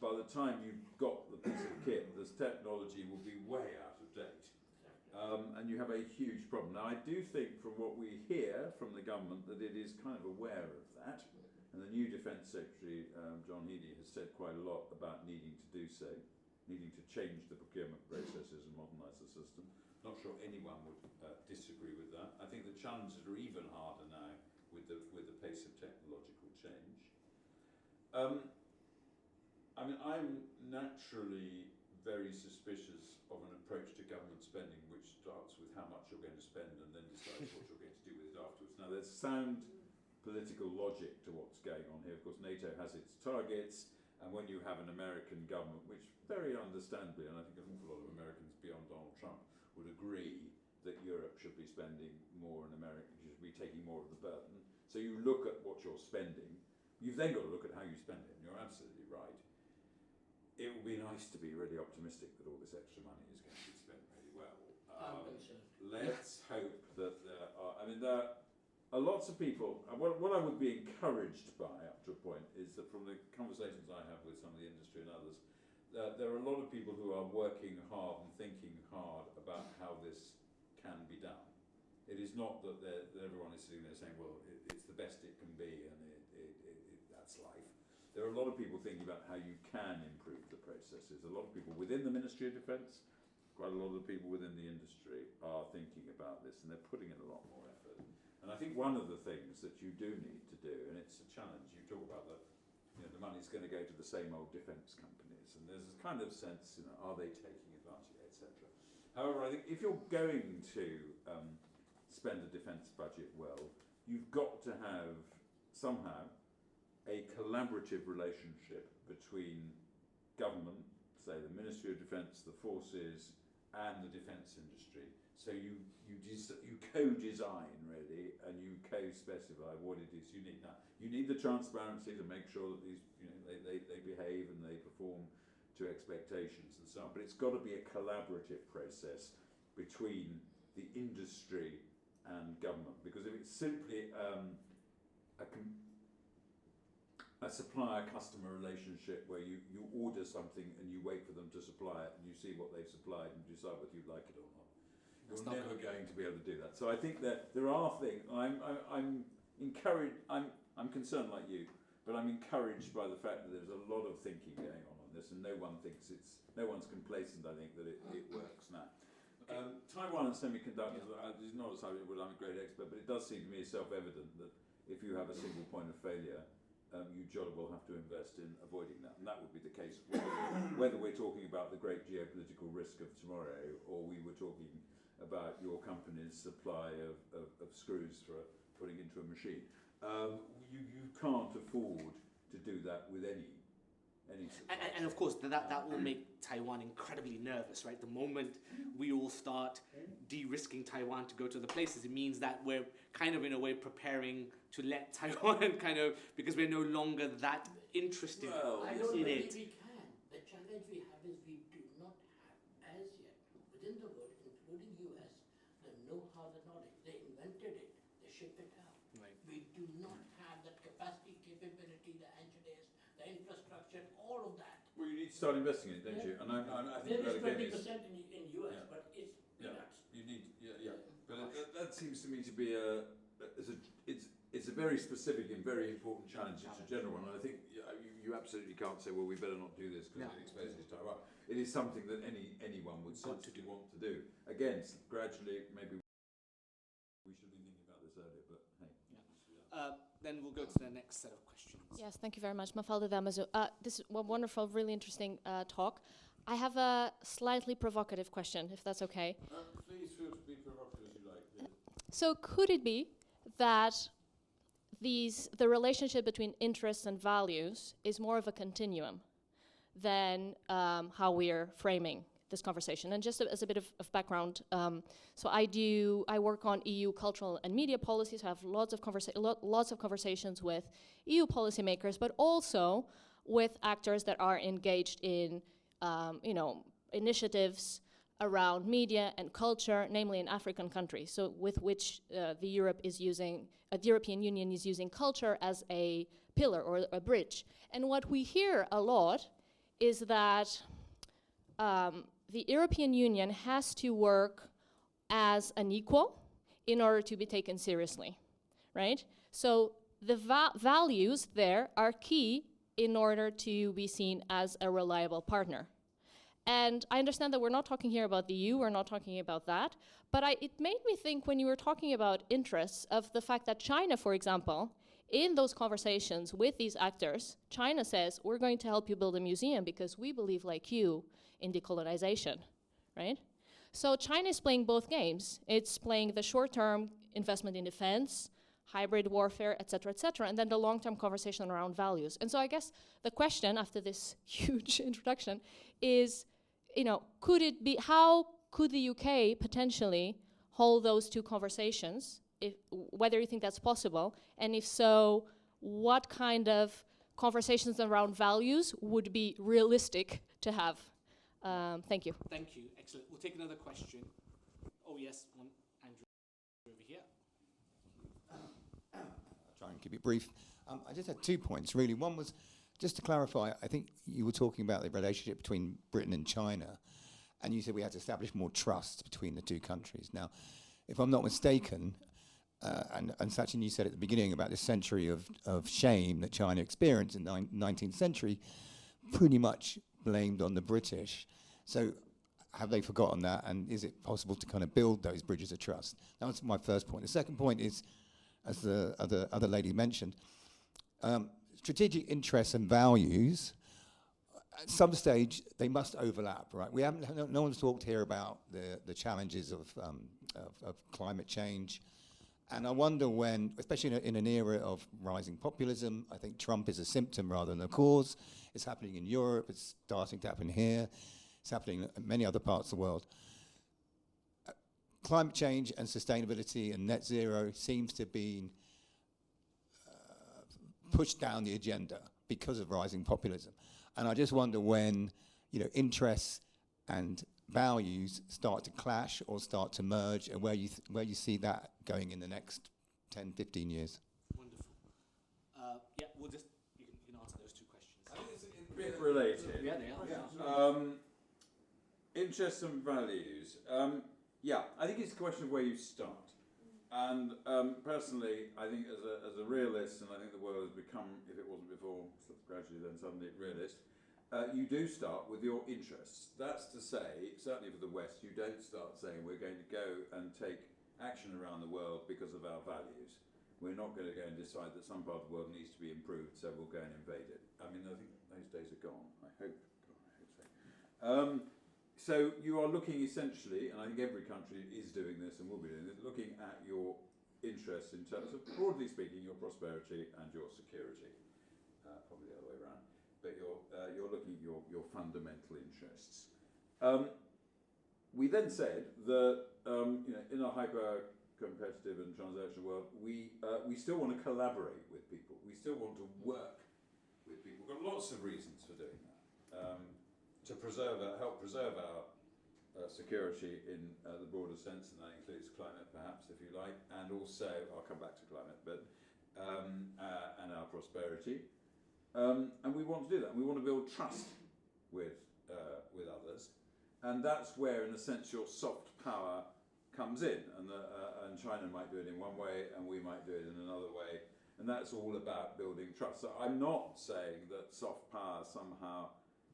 by the time you've got the piece of kit, this technology will be way out of date. And you have a huge problem. Now, I do think from what we hear from the government that it is kind of aware of that. And the new Defence Secretary, John Healey, has said quite a lot about needing to do so, needing to change the procurement processes and modernise the system. Not sure anyone would disagree with that. I think the challenges are even harder now with the pace of technological change. I mean, I'm naturally very suspicious of an approach to government spending which starts with how much you're going to spend and then decides what you're going to do with it afterwards. Now, there's sound political logic to what's going on here. Of course, NATO has its targets, and when you have an American government, which very understandably, and I think an awful lot of Americans beyond Donald Trump would agree that Europe should be spending more and America should be taking more of the burden. So you look at what you're spending, you've then got to look at how you spend it, and you're absolutely right. It would be nice to be really optimistic that all this extra money is going to be spent really well. I'm concerned. Let's hope that there are lots of people. What I would be encouraged by up to a point is that from the conversations I have with some of the industry and others, there are a lot of people who are working hard and thinking hard about how this can be done. It is not that everyone is sitting there saying, well, it's the best it can be and that's life. There are a lot of people thinking about how you can improve the processes. A lot of people within the Ministry of Defence, quite a lot of the people within the industry are thinking about this, and they're putting in a lot more effort. And I think one of the things that you do need to do, and it's a challenge, you talk about the money's going to go to the same old defence companies, and there's a kind of sense, are they taking advantage, etc. However, I think if you're going to spend a defence budget well, you've got to have somehow a collaborative relationship between government, say the Ministry of Defence, the forces, and the defence industry. So you co-design really, and you co-specify what it is you need. Now, you need the transparency to make sure that these, they behave and they perform to expectations and so on. But it's got to be a collaborative process between the industry and government. Because if it's simply a supplier-customer relationship where you order something and you wait for them to supply it and you see what they've supplied and decide whether you like it or not. You're never going to be able to do that. So I think that there are things. I'm encouraged. I'm concerned like you, but I'm encouraged by the fact that there's a lot of thinking going on this, and no one's complacent. I think that it works now. Taiwan and semiconductors is not a subject where I'm a great expert, but it does seem to me self-evident that if you have a single point of failure, you jolly well have to invest in avoiding that. And that would be the case whether we're talking about the great geopolitical risk of tomorrow or we were talking about your company's supply of screws for putting into a machine. You can't afford to do that with any and of course, that will make Taiwan incredibly nervous, right? The moment we all start de-risking Taiwan to go to other places, it means that we're kind of in a way preparing to let Taiwan because we're no longer that interested I don't in believe it. we can. The challenge we have is we do not have as yet, within the world, including US, the know-how, the knowledge. They invented it, they shipped it out. Right. We do not have that capacity, capability, the engineers, the infrastructure, all of that. Well, you need to start investing in it, don't you? And I think There is that again 20% in US, yeah. but it's peanuts. You need, yeah. But that seems to me to be it's a very specific and very important challenge. It's a general one, and I think you absolutely can't say, well, we better not do this because it exposes Taiwan. It is something that anyone would want to do. Again, gradually, maybe we should have been thinking about this earlier, but hey. Then we'll go to the next set of questions. Yes, thank you very much. Mafalda Damazu. This is a wonderful, really interesting talk. I have a slightly provocative question, if that's okay. Please feel to be provocative as you like. Yeah. So could it be that the relationship between interests and values is more of a continuum than how we're framing this conversation? And just as a bit of background, so I work on EU cultural and media policies. I have lots of conversations with EU policymakers, but also with actors that are engaged in initiatives around media and culture, namely in African countries, so with which the European Union is using culture as a pillar or a bridge. And what we hear a lot is that the European Union has to work as an equal in order to be taken seriously, right? So the values there are key in order to be seen as a reliable partner. And I understand that we're not talking here about the EU, we're not talking about that, but it made me think when you were talking about interests of the fact that China, for example, in those conversations with these actors, China says, we're going to help you build a museum because we believe like you in decolonization, right? So China is playing both games. It's playing the short-term investment in defense, hybrid warfare, et cetera, and then the long-term conversation around values. And so I guess the question after this huge introduction is, could it be, how could the UK potentially hold those two conversations, whether you think that's possible, and if so, what kind of conversations around values would be realistic to have? Thank you. Thank you. Excellent. We'll take another question. Oh, yes, Andrew over here. I'll try and keep it brief. I just had 2 points, really. One was, just to clarify, I think you were talking about the relationship between Britain and China, and you said we had to establish more trust between the two countries. Now, if I'm not mistaken, and Sachin, you said at the beginning about this century of shame that China experienced in the 19th century, pretty much blamed on the British. So have they forgotten that, and is it possible to kind of build those bridges of trust? That was my first point. The second point is, as the other lady mentioned, strategic interests and values, at some stage, they must overlap, right? We haven't, no one's talked here about the challenges of climate change. And I wonder when, especially in an era of rising populism, I think Trump is a symptom rather than a cause. It's happening in Europe, it's starting to happen here, it's happening in many other parts of the world. Climate change and sustainability and net zero seems to be pushed down the agenda because of rising populism. And I just wonder when, interests and values start to clash or start to merge, and where you see that going in the next 10, 15 years. Wonderful. Yeah, you can answer those two questions. I think it's a bit related. Yeah, they are. Interests and values. I think it's a question of where you start. And personally, I think as a realist, and I think the world has become, if it wasn't before, gradually then suddenly realist, you do start with your interests. That's to say, certainly for the West, you don't start saying we're going to go and take action around the world because of our values. We're not going to go and decide that some part of the world needs to be improved, so we'll go and invade it. I mean, I think those days are gone, I hope. So. So you are looking essentially, and I think every country is doing this and will be doing this, looking at your interests in terms of, broadly speaking, your prosperity and your security. Probably the other way around. But you're looking at your fundamental interests. We then said that in a hyper-competitive and transactional world, we still want to collaborate with people. We still want to work with people. We've got lots of reasons for doing that. To help preserve our security in the broader sense, and that includes climate, perhaps, if you like, and also, I'll come back to climate, but and our prosperity. And we want to do that. We want to build trust with others, and that's where, in a sense, your soft power comes in. And China might do it in one way, and we might do it in another way. And that's all about building trust. So I'm not saying that soft power somehow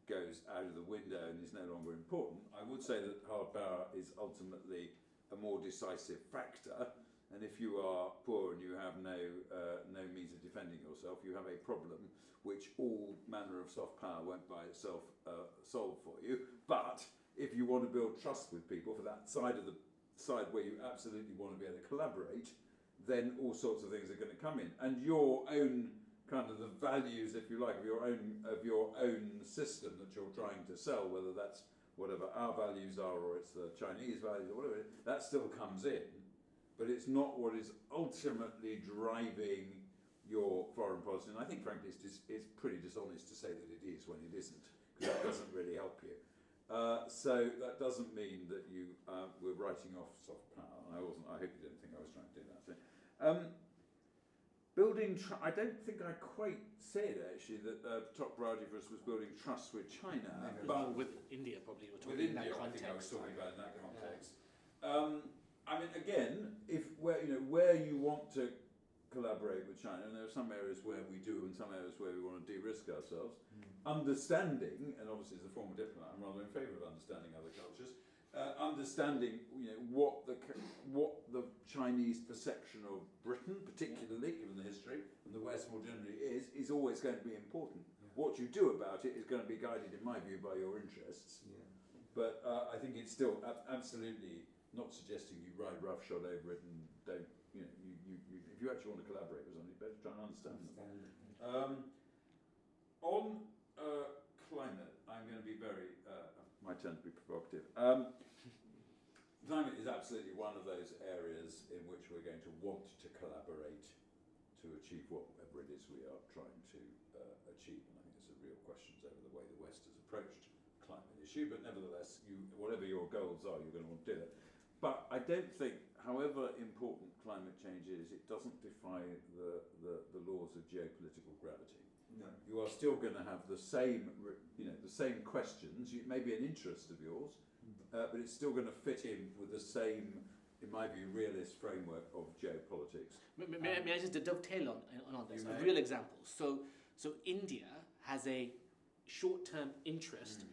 goes out of the window and is no longer important. I would say that hard power is ultimately a more decisive factor. And if you are poor and you have no means of defending yourself, you have a problem which all manner of soft power won't by itself solve for you. But if you want to build trust with people for that side where you absolutely want to be able to collaborate, then all sorts of things are going to come in. And your own kind of the values, if you like, of your own system that you're trying to sell, whether that's whatever our values are or it's the Chinese values or whatever, that still comes in. But it's not what is ultimately driving your foreign policy. And I think, frankly, it's pretty dishonest to say that it is when it isn't, because that doesn't really help you. So that doesn't mean that you were writing off soft power. I wasn't. I hope you didn't think I was trying to do that. So, I don't think I quite said actually that top priority for us was building trust with China, but with India probably. We're with talking in India, that I think I was context. talking about in that context. I mean, again, where you want to collaborate with China, and there are some areas where we do, and some areas where we want to de-risk ourselves. Understanding, and obviously as a former diplomat, I'm rather in favour of understanding other cultures. Understanding, what the Chinese perception of Britain, particularly given the history, and the West more generally is always going to be important. What you do about it is going to be guided, in my view, by your interests. But I think it's still absolutely not suggesting you ride roughshod over it and don't. If you actually want to collaborate with somebody, you better try and understand them. On climate, I'm going to be very. My turn to be provocative. Climate is absolutely one of those areas in which we're going to want to collaborate to achieve whatever it is we are trying to achieve. And I think there's real questions over the way the West has approached the climate issue, but nevertheless, whatever your goals are, you're going to want to do that. But I don't think, however important climate change is, it doesn't defy the laws of geopolitical gravity. No. You are still going to have the same questions. It may be an interest of yours, but it's still going to fit in with the same, in my view, realist framework of geopolitics. May I just dovetail on this? A real example. So India has a short-term interest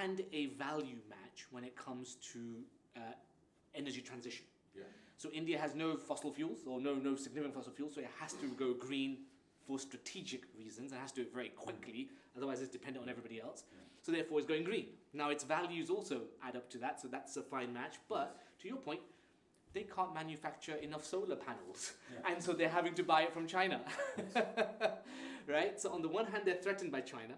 and a value match when it comes to energy transition. Yeah. So India has no fossil fuels, or no significant fossil fuels, so it has to go green for strategic reasons, and has to do it very quickly, otherwise it's dependent on everybody else. So therefore it's going green. Now its values also add up to that, so that's a fine match. But to your point, they can't manufacture enough solar panels, and so they're having to buy it from China. Right? So on the one hand, they're threatened by China.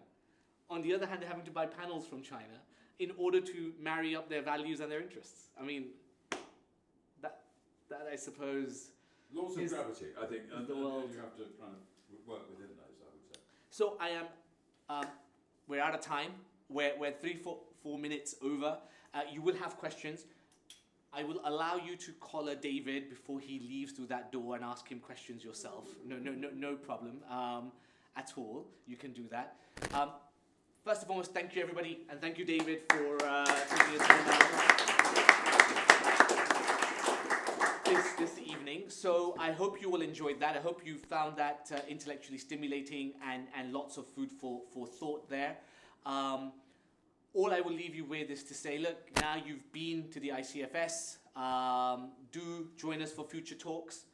On the other hand, they're having to buy panels from China in order to marry up their values and their interests. I mean, that I suppose... Laws of gravity, I think, and the world. you have to kind of work within those, I would say. So I am, we're out of time. We're 3-4 minutes over. You will have questions. I will allow you to collar David before he leaves through that door and ask him questions yourself. No problem at all. You can do that. First and foremost, thank you everybody, and thank you David for taking your time out this evening. So I hope you all enjoyed that. I hope you found that intellectually stimulating and lots of food for thought there. All I will leave you with is to say, look, now you've been to the ICFS, do join us for future talks,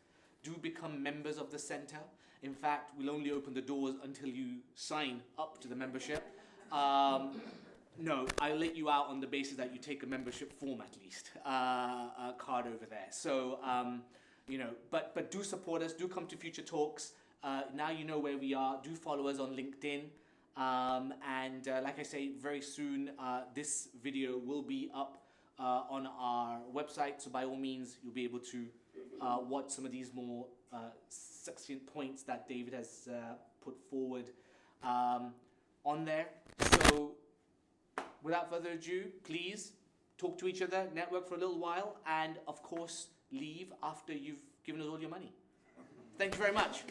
do become members of the centre. In fact, we'll only open the doors until you sign up to the membership. No, I'll let you out on the basis that you take a membership form at least, a card over there. So, but do support us, do come to future talks. Now you know where we are. Do follow us on LinkedIn. And like I say, very soon this video will be up on our website. So by all means, you'll be able to watch some of these more succinct points that David has put forward on there. So without further ado, please talk to each other, network for a little while, and of course, leave after you've given us all your money. Thank you very much.